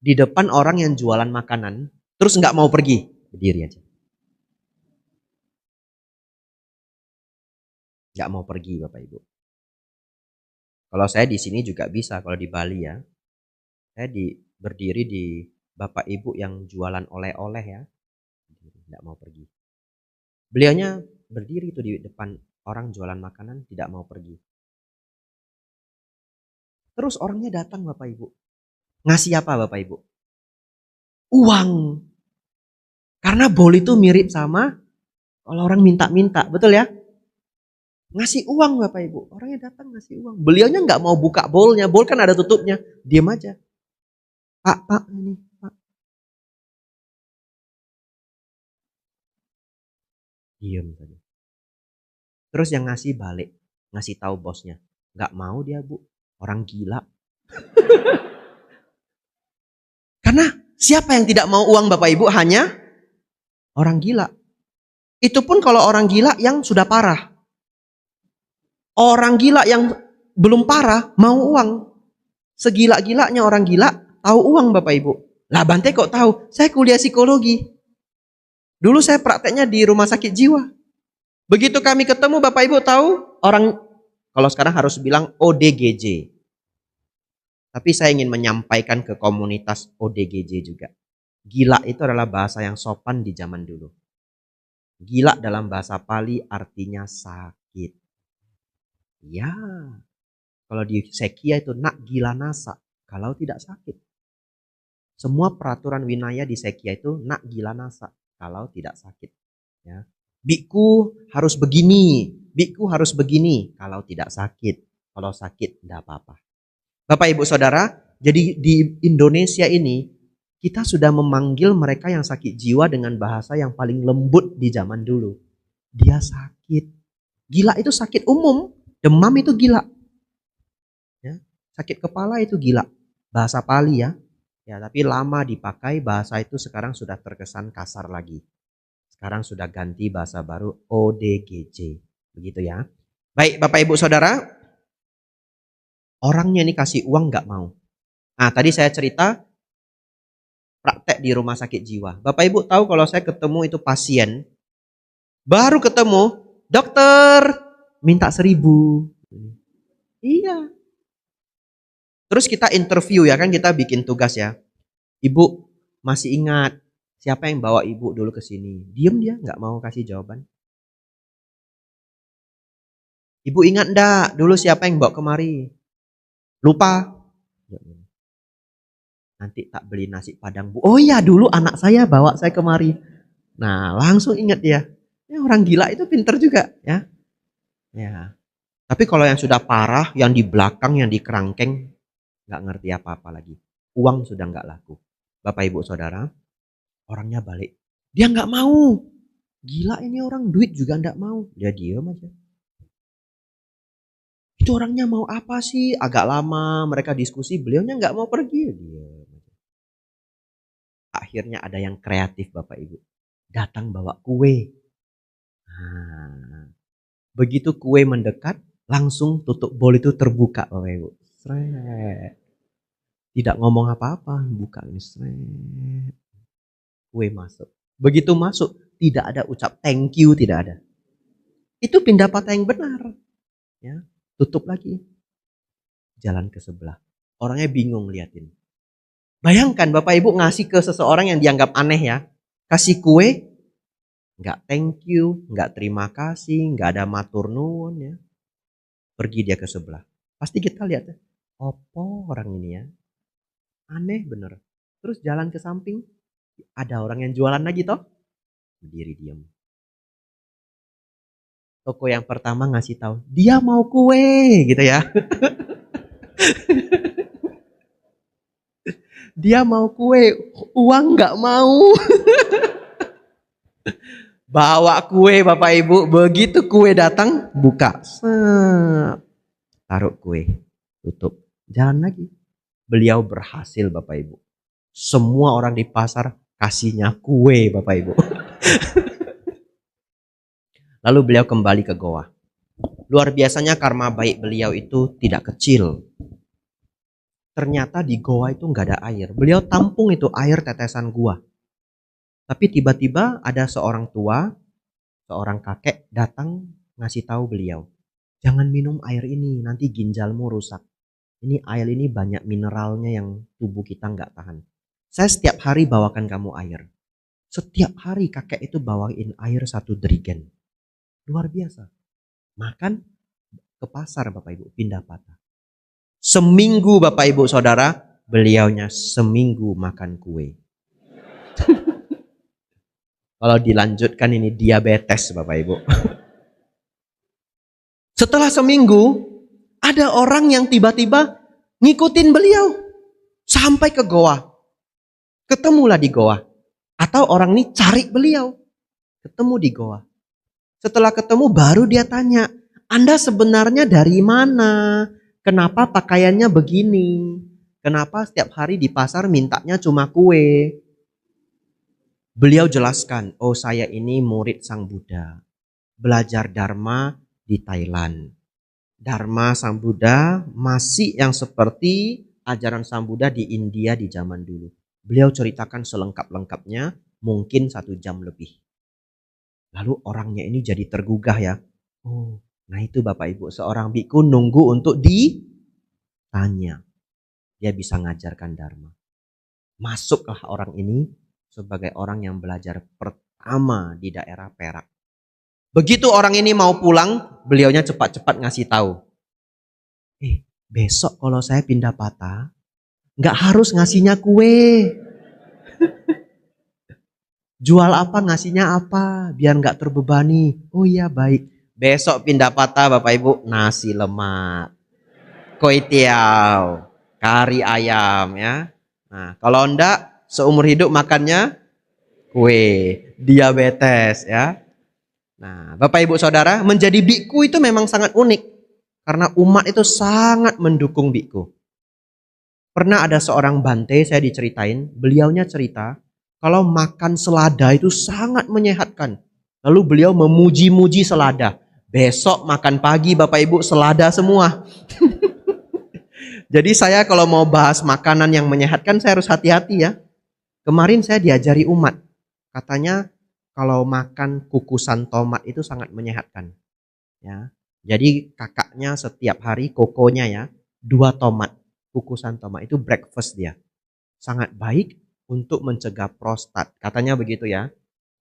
di depan orang yang jualan makanan, terus nggak mau pergi, berdiri aja. Nggak mau pergi Bapak Ibu. Kalau saya di sini juga bisa, kalau di Bali ya, saya berdiri di Bapak Ibu yang jualan oleh-oleh ya, nggak mau pergi. Beliaunya berdiri itu di depan orang jualan makanan, tidak mau pergi. Terus orangnya datang Bapak Ibu. Ngasih apa Bapak Ibu? Uang. Karena bowl itu mirip sama kalau orang minta-minta, betul ya? Ngasih uang Bapak Ibu. Orangnya datang ngasih uang. Beliaunya nggak mau buka bowlnya. Bowl kan ada tutupnya. Diam aja. Pak, ini Pak. Diam saja. Terus yang ngasih balik. Ngasih tahu bosnya. Nggak mau dia Bu. Orang gila. Karena siapa yang tidak mau uang Bapak Ibu? Hanya Orang gila. Itu pun kalau orang gila yang sudah parah. Orang gila yang belum parah mau uang. Segila-gilanya orang gila tahu uang Bapak Ibu. Lah Bante kok tahu? Saya kuliah psikologi. Dulu saya prakteknya di rumah sakit jiwa. Begitu kami ketemu Bapak Ibu tahu orang, kalau sekarang harus bilang ODGJ. Tapi saya ingin menyampaikan ke komunitas ODGJ juga. Gila itu adalah bahasa yang sopan di zaman dulu. Gila dalam bahasa Pali artinya sakit. Ya, kalau di Sekya itu nak gila nasa, kalau tidak sakit. Semua peraturan winaya di Sekya itu nak gila nasa, kalau tidak sakit. Ya. Biku harus begini, biku harus begini, kalau tidak sakit. Kalau sakit tidak apa-apa. Bapak Ibu Saudara, jadi di Indonesia ini kita sudah memanggil mereka yang sakit jiwa dengan bahasa yang paling lembut di zaman dulu. Dia sakit. Gila itu sakit umum. Demam itu gila. Ya, sakit kepala itu gila. Bahasa Pali ya. Ya, tapi lama dipakai bahasa itu sekarang sudah terkesan kasar lagi. Sekarang sudah ganti bahasa baru ODGJ. Begitu ya. Baik Bapak Ibu Saudara. Orangnya ini kasih uang gak mau. Nah tadi saya cerita praktek di rumah sakit jiwa. Bapak Ibu tahu kalau saya ketemu itu pasien, baru ketemu, dokter, minta 1.000. Iya. Terus kita interview ya kan, kita bikin tugas ya. Ibu masih ingat siapa yang bawa ibu dulu ke sini? Diem dia, nggak mau kasih jawaban. Ibu ingat enggak dulu siapa yang bawa kemari? Lupa. Nanti tak beli nasi padang Bu. Oh iya dulu anak saya bawa saya kemari. Nah langsung ingat dia. Ya, orang gila itu pinter juga ya. Ya. Tapi kalau yang sudah parah, yang di belakang, yang di kerangkeng, nggak ngerti apa-apa lagi. Uang sudah nggak laku. Bapak Ibu Saudara, orangnya balik. Dia nggak mau. Gila ini orang, duit juga nggak mau. Dia diam aja. Itu orangnya mau apa sih? Agak lama mereka diskusi, beliaunya nggak mau pergi. Dia. Akhirnya ada yang kreatif Bapak Ibu. Datang bawa kue. Nah, begitu kue mendekat, langsung tutup bol itu terbuka Bapak Ibu. Sret. Tidak ngomong apa-apa, buka ini sret. Kue masuk. Begitu masuk, tidak ada ucap thank you, tidak ada. Itu pendapat yang benar. Ya, tutup lagi. Jalan ke sebelah. Orangnya bingung liatin. Bayangkan Bapak Ibu ngasih ke seseorang yang dianggap aneh ya. Kasih kue, nggak thank you, nggak terima kasih, nggak ada matur nuwun ya. Pergi dia ke sebelah. Pasti kita lihat, opo orang ini ya. Aneh bener. Terus jalan ke samping, ada orang yang jualan lagi toh. Berdiri diam. Toko yang pertama ngasih tahu, dia mau kue gitu ya. Dia mau kue, uang nggak mau. Bawa kue Bapak Ibu, begitu kue datang, buka. Taruh kue, tutup. Jalan lagi. Beliau berhasil Bapak Ibu. Semua orang di pasar kasihnya kue Bapak Ibu. Lalu beliau kembali ke goa. Luar biasanya karma baik beliau itu tidak kecil. Ternyata di goa itu nggak ada air. Beliau tampung itu air tetesan gua. Tapi tiba-tiba ada seorang tua, seorang kakek datang ngasih tahu beliau, jangan minum air ini, nanti ginjalmu rusak. Ini air ini banyak mineralnya yang tubuh kita nggak tahan. Saya setiap hari bawakan kamu air. Setiap hari kakek itu bawain air 1 jerigen. Luar biasa. Makan ke pasar Bapak Ibu, pindah patah. Seminggu Bapak Ibu Saudara, beliaunya seminggu makan kue. Kalau dilanjutkan ini diabetes Bapak Ibu. Setelah seminggu, ada orang yang tiba-tiba ngikutin beliau sampai ke goa. Ketemulah di goa. Atau orang ini cari beliau. Ketemu di goa. Setelah ketemu baru dia tanya, Anda sebenarnya dari mana? Kenapa pakaiannya begini? Kenapa setiap hari di pasar mintanya cuma kue? Beliau jelaskan, oh saya ini murid Sang Buddha, belajar Dharma di Thailand. Dharma Sang Buddha masih yang seperti ajaran Sang Buddha di India di zaman dulu. Beliau ceritakan selengkap-lengkapnya, mungkin 1 jam lebih. Lalu orangnya ini jadi tergugah ya. Oh, nah itu Bapak Ibu, seorang biku nunggu untuk ditanya. Dia bisa ngajarkan Dharma. Masuklah orang ini sebagai orang yang belajar pertama di daerah Perak. Begitu orang ini mau pulang, beliaunya cepat-cepat ngasih tahu. Besok kalau saya pindah patah, nggak harus ngasihnya kue. Jual apa, ngasihnya apa, biar nggak terbebani. Oh iya baik. Besok pindah patah Bapak Ibu, nasi lemak, kue tiaw, kari ayam ya. Nah kalau enggak, seumur hidup makannya kue, diabetes ya. Nah Bapak Ibu Saudara, menjadi biku itu memang sangat unik. Karena umat itu sangat mendukung biku. Pernah ada seorang bante, saya diceritain, beliaunya cerita, kalau makan selada itu sangat menyehatkan. Lalu beliau memuji-muji selada. Besok makan pagi Bapak Ibu selada semua. Jadi saya kalau mau bahas makanan yang menyehatkan, saya harus hati-hati ya. Kemarin saya diajari umat. Katanya kalau makan kukusan tomat itu sangat menyehatkan. Ya. Jadi kakaknya setiap hari kokonya ya, 2 tomat. Kukusan tomat itu breakfast dia. Sangat baik untuk mencegah prostat. Katanya begitu ya.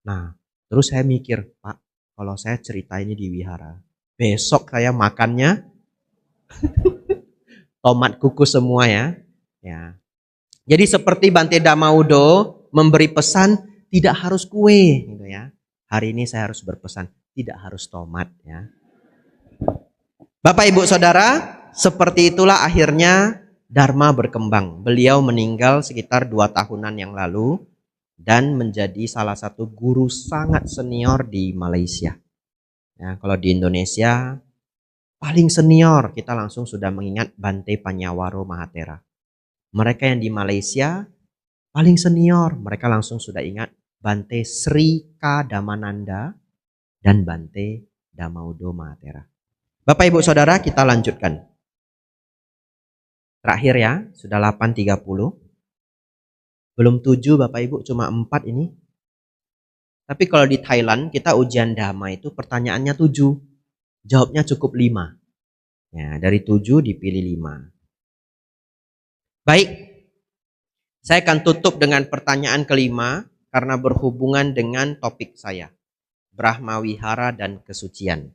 Nah, terus saya mikir, Pak, kalau saya cerita ini di wihara, besok saya makannya tomat kukus semua ya. Ya. Jadi seperti Bante Dhamaudo memberi pesan tidak harus kue gitu ya. Hari ini saya harus berpesan tidak harus tomat ya. Bapak Ibu Saudara, seperti itulah akhirnya Dharma berkembang. Beliau meninggal sekitar 2 tahunan yang lalu dan menjadi salah satu guru sangat senior di Malaysia. Ya, kalau di Indonesia paling senior kita langsung sudah mengingat Bante Panyawaro Mahathera. Mereka yang di Malaysia paling senior, mereka langsung sudah ingat Bante Sri K. Damananda dan Bante Dhamaudo Mahathera. Bapak Ibu Saudara, kita lanjutkan. Terakhir ya, sudah 8.30. Belum 7 Bapak Ibu, cuma 4 ini. Tapi kalau di Thailand, kita ujian Dhamma itu pertanyaannya 7. Jawabnya cukup 5. Ya, dari 7 dipilih 5. Baik, saya akan tutup dengan pertanyaan kelima karena berhubungan dengan topik saya. Brahma Wihara dan kesucian.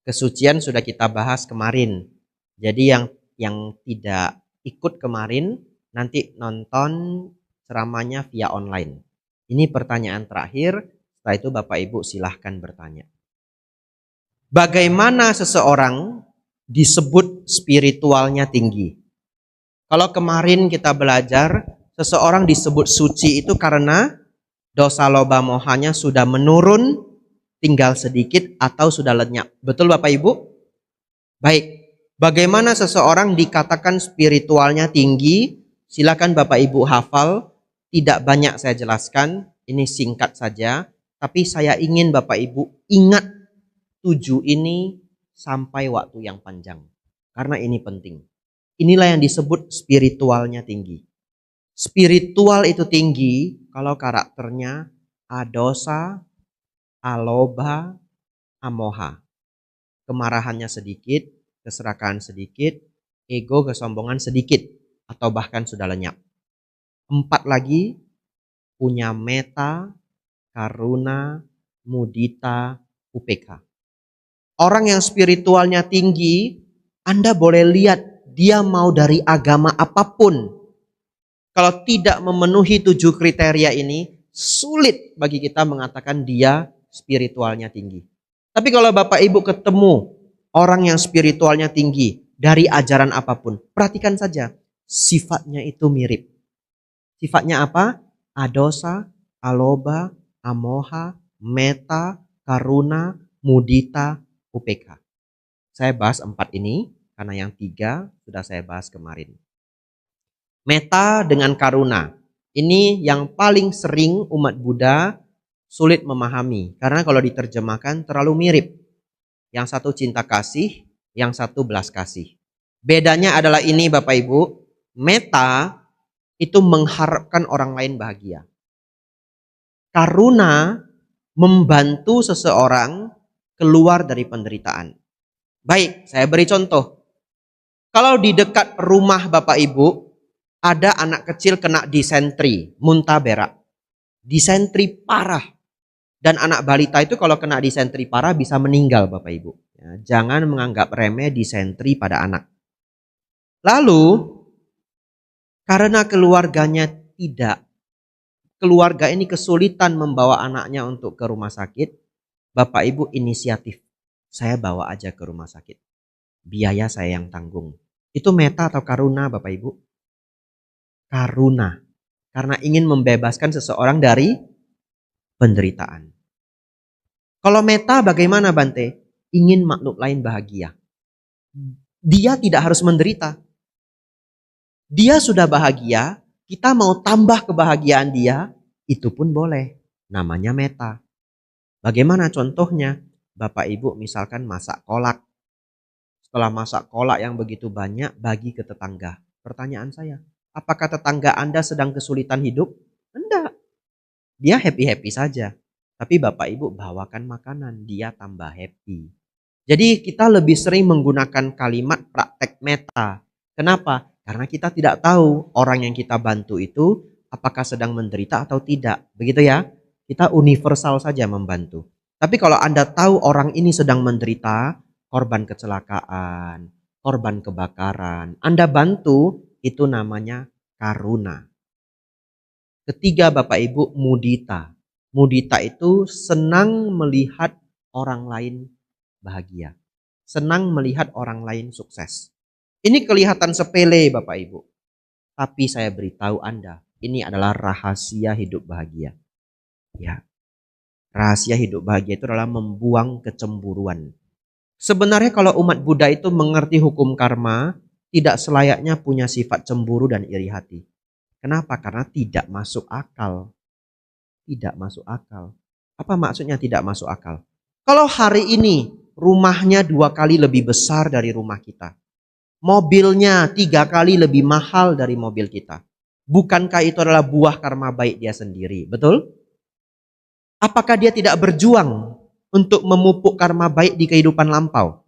Kesucian sudah kita bahas kemarin. Jadi yang tidak ikut kemarin nanti nonton ceramahnya via online. Ini pertanyaan terakhir. Setelah itu Bapak Ibu silahkan bertanya. Bagaimana seseorang disebut spiritualnya tinggi? Kalau kemarin kita belajar seseorang disebut suci itu karena dosa loba mohanya sudah menurun, tinggal sedikit atau sudah lenyap. Betul Bapak Ibu? Baik. Bagaimana seseorang dikatakan spiritualnya tinggi? Silakan Bapak Ibu hafal. Tidak banyak saya jelaskan. Ini singkat saja. Tapi saya ingin Bapak Ibu ingat 7 ini sampai waktu yang panjang. Karena ini penting. Inilah yang disebut spiritualnya tinggi. Spiritual itu tinggi kalau karakternya adosa, aloba, amoha. Kemarahannya sedikit, keserakahan sedikit, ego, kesombongan sedikit, atau bahkan sudah lenyap. 4 lagi, punya meta, karuna, mudita, upekha. Orang yang spiritualnya tinggi, Anda boleh lihat dia mau dari agama apapun. Kalau tidak memenuhi 7 kriteria ini, sulit bagi kita mengatakan dia spiritualnya tinggi. Tapi kalau Bapak Ibu ketemu orang yang spiritualnya tinggi dari ajaran apapun, perhatikan saja sifatnya itu mirip. Sifatnya apa? Adosa, aloba, amoha, meta, karuna, mudita, upekha. Saya bahas 4 ini karena yang 3 sudah saya bahas kemarin. Meta dengan karuna. Ini yang paling sering umat Buddha sulit memahami. Karena kalau diterjemahkan terlalu mirip. Yang satu cinta kasih, yang satu belas kasih. Bedanya adalah ini Bapak Ibu. Metta itu mengharapkan orang lain bahagia. Karuna membantu seseorang keluar dari penderitaan. Baik, saya beri contoh. Kalau di dekat rumah Bapak Ibu, ada anak kecil kena disentri, muntah berak. Disentri parah. Dan anak balita itu kalau kena disentri parah bisa meninggal Bapak Ibu. Ya, jangan menganggap remeh disentri pada anak. Lalu, karena keluarganya keluarga ini kesulitan membawa anaknya untuk ke rumah sakit, Bapak Ibu inisiatif. Saya bawa aja ke rumah sakit. Biaya saya yang tanggung. Itu metta atau karuna Bapak Ibu? Karuna. Karena ingin membebaskan seseorang dari penderitaan. Kalau metta bagaimana Bante? Ingin makhluk lain bahagia. Dia tidak harus menderita. Dia sudah bahagia, kita mau tambah kebahagiaan dia, itu pun boleh. Namanya metta. Bagaimana contohnya? Bapak Ibu misalkan masak kolak. Setelah masak kolak yang begitu banyak, bagi ke tetangga. Pertanyaan saya, apakah tetangga Anda sedang kesulitan hidup? Enggak. Dia happy-happy saja. Tapi Bapak Ibu bawakan makanan, dia tambah happy. Jadi kita lebih sering menggunakan kalimat praktek metta. Kenapa? Karena kita tidak tahu orang yang kita bantu itu apakah sedang menderita atau tidak. Begitu ya? Kita universal saja membantu. Tapi kalau Anda tahu orang ini sedang menderita, korban kecelakaan, korban kebakaran, Anda bantu, itu namanya karuna. Ketiga Bapak Ibu, mudita. Mudita itu senang melihat orang lain bahagia. Senang melihat orang lain sukses. Ini kelihatan sepele Bapak Ibu. Tapi saya beritahu Anda, ini adalah rahasia hidup bahagia. Ya. Rahasia hidup bahagia itu adalah membuang kecemburuan. Sebenarnya kalau umat Buddha itu mengerti hukum karma, tidak selayaknya punya sifat cemburu dan iri hati. Kenapa? Karena tidak masuk akal. Tidak masuk akal. Apa maksudnya tidak masuk akal? Kalau hari ini rumahnya 2 kali lebih besar dari rumah kita. Mobilnya 3 kali lebih mahal dari mobil kita. Bukankah itu adalah buah karma baik dia sendiri? Betul? Apakah dia tidak berjuang untuk memupuk karma baik di kehidupan lampau?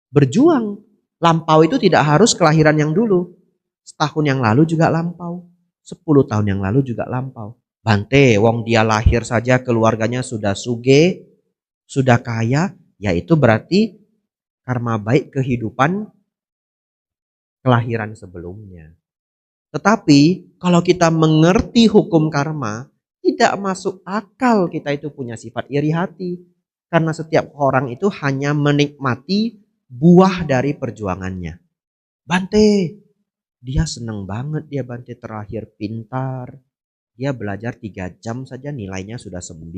Berjuang. Lampau itu tidak harus kelahiran yang dulu. Setahun yang lalu juga lampau. 10 tahun yang lalu juga lampau. Bante, wong dia lahir saja keluarganya sudah suge, sudah kaya, yaitu berarti karma baik kehidupan kelahiran sebelumnya. Tetapi kalau kita mengerti hukum karma, tidak masuk akal kita itu punya sifat iri hati. Karena setiap orang itu hanya menikmati buah dari perjuangannya. Bante, dia senang banget dia Bante terlahir pintar. Dia belajar 3 jam saja nilainya sudah 9.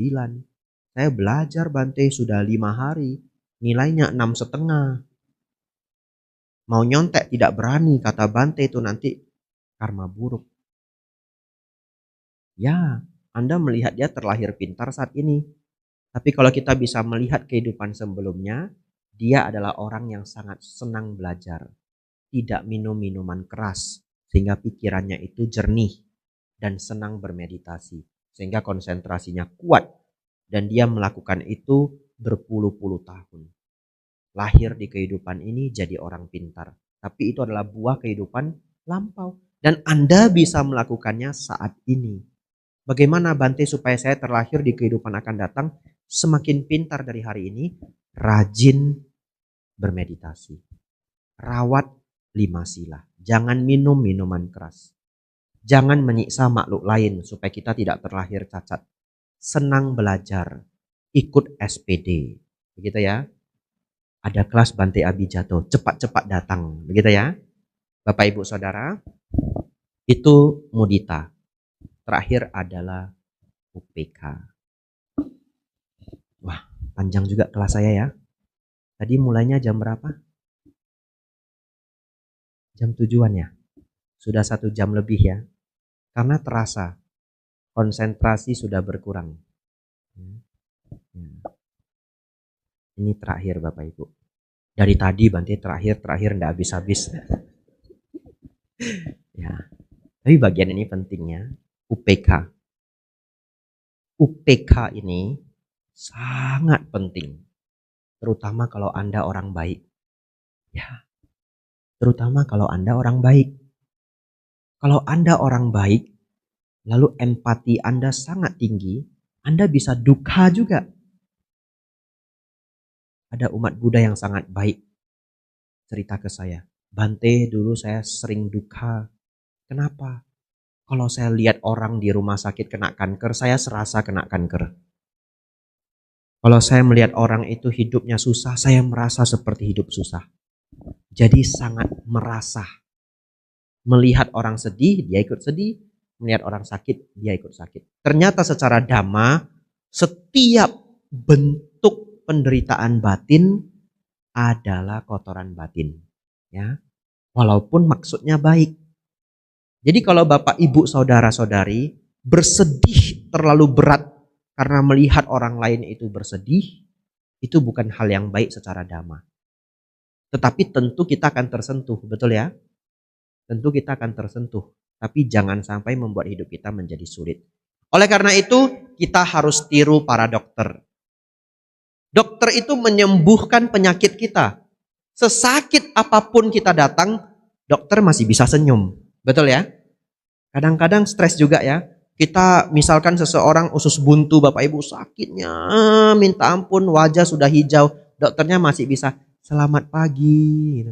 Saya belajar Bante sudah 5 hari. Nilainya 6,5. Mau nyontek tidak berani, kata Bante itu nanti karma buruk. Ya, Anda melihat dia terlahir pintar saat ini. Tapi kalau kita bisa melihat kehidupan sebelumnya, dia adalah orang yang sangat senang belajar. Tidak minum minuman keras, sehingga pikirannya itu jernih dan senang bermeditasi. Sehingga konsentrasinya kuat dan dia melakukan itu berpuluh-puluh tahun. Lahir di kehidupan ini jadi orang pintar. Tapi itu adalah buah kehidupan lampau. Dan Anda bisa melakukannya saat ini. Bagaimana Bante supaya saya terlahir di kehidupan akan datang semakin pintar dari hari ini? Rajin bermeditasi. Rawat 5 sila. Jangan minum minuman keras. Jangan menyiksa makhluk lain supaya kita tidak terlahir cacat. Senang belajar. Ikut SPD. Begitu ya. Ada kelas Bante Abijato. Cepat-cepat datang. Begitu ya. Bapak Ibu Saudara. Itu mudita. Terakhir adalah UPK. Wah, panjang juga kelas saya ya. Tadi mulainya jam berapa? Jam 7-an ya. Sudah 1 jam lebih ya. Karena terasa konsentrasi sudah berkurang. Ini terakhir Bapak Ibu. Dari tadi Bante terakhir nggak habis-habis. Ya. Tapi bagian ini pentingnya, UPK. UPK ini sangat penting. Terutama kalau Anda orang baik. Ya. Terutama kalau Anda orang baik. Kalau Anda orang baik, lalu empati Anda sangat tinggi, Anda bisa duka juga. Ada umat Buddha yang sangat baik cerita ke saya. Bante, dulu saya sering duka. Kenapa? Kalau saya lihat orang di rumah sakit kena kanker, saya serasa kena kanker. Kalau saya melihat orang itu hidupnya susah, saya merasa seperti hidup susah. Jadi sangat merasa. Melihat orang sedih, dia ikut sedih. Melihat orang sakit, dia ikut sakit. Ternyata secara dhamma, setiap bentuk penderitaan batin adalah kotoran batin. Ya, walaupun maksudnya baik. Jadi kalau Bapak, Ibu, Saudara-saudari bersedih terlalu berat karena melihat orang lain itu bersedih, itu bukan hal yang baik secara dhamma. Tetapi tentu kita akan tersentuh, betul ya? Tentu kita akan tersentuh, tapi jangan sampai membuat hidup kita menjadi sulit. Oleh karena itu, kita harus tiru para dokter. Dokter itu menyembuhkan penyakit kita. Sesakit apapun kita datang, dokter masih bisa senyum. Betul ya? Kadang-kadang stres juga ya. Kita misalkan seseorang usus buntu, Bapak Ibu, sakitnya minta ampun, wajah sudah hijau. Dokternya masih bisa, selamat pagi.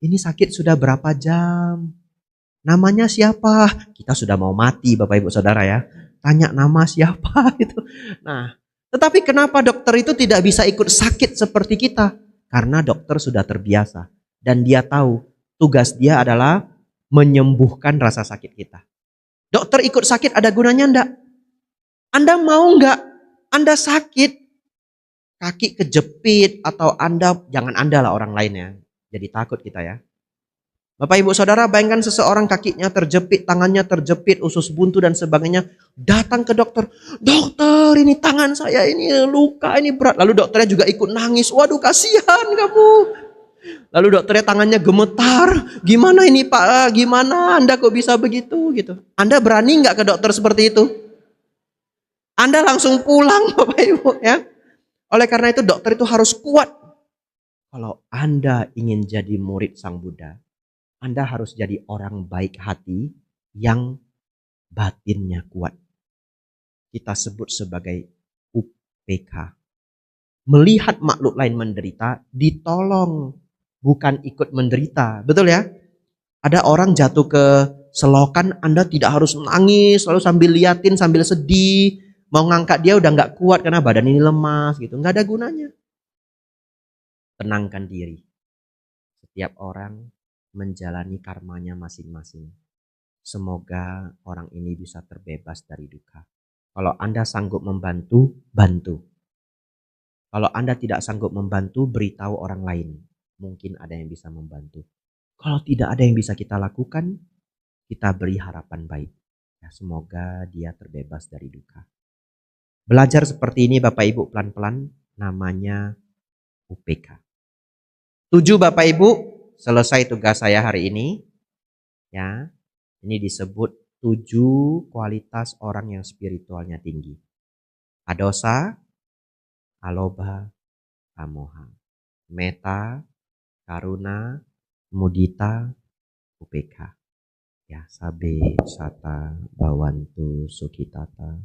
Ini sakit sudah berapa jam? Namanya siapa? Kita sudah mau mati, Bapak Ibu Saudara ya. Tanya nama siapa gitu. Nah, tetapi kenapa dokter itu tidak bisa ikut sakit seperti kita? Karena dokter sudah terbiasa. Dan dia tahu tugas dia adalah menyembuhkan rasa sakit kita. Dokter ikut sakit ada gunanya enggak? Anda mau enggak? Anda sakit, kaki kejepit atau Anda, jangan Anda lah orang lain ya. Jadi takut kita ya. Bapak Ibu Saudara bayangkan seseorang kakinya terjepit, tangannya terjepit, usus buntu dan sebagainya. Datang ke dokter. Dokter ini tangan saya ini luka, ini berat. Lalu dokternya juga ikut nangis. Waduh kasihan kamu. Lalu dokternya tangannya gemetar. Gimana ini Pak? Gimana Anda kok bisa begitu? Gitu. Anda berani nggak ke dokter seperti itu? Anda langsung pulang Bapak Ibu ya. Oleh karena itu dokter itu harus kuat. Kalau Anda ingin jadi murid Sang Buddha, Anda harus jadi orang baik hati yang batinnya kuat. Kita sebut sebagai UPK. Melihat makhluk lain menderita, ditolong. Bukan ikut menderita. Betul ya? Ada orang jatuh ke selokan, Anda tidak harus menangis, lalu sambil liatin, sambil sedih. Mau ngangkat dia udah gak kuat karena badan ini lemas gitu. Gak ada gunanya. Tenangkan diri. Setiap orang menjalani karmanya masing-masing. Semoga orang ini bisa terbebas dari duka. Kalau Anda sanggup membantu, bantu. Kalau Anda tidak sanggup membantu, beritahu orang lain. Mungkin ada yang bisa membantu. Kalau tidak ada yang bisa kita lakukan, kita beri harapan baik. Ya, semoga dia terbebas dari duka. Belajar seperti ini Bapak Ibu pelan-pelan, namanya UPK. 7 Bapak Ibu, selesai tugas saya hari ini. Ya, ini disebut 7 kualitas orang yang spiritualnya tinggi. Adosa, alobha, amoha, metta, karuna, mudita, UPK. Ya, sabe, sata, bawantu, sukitata,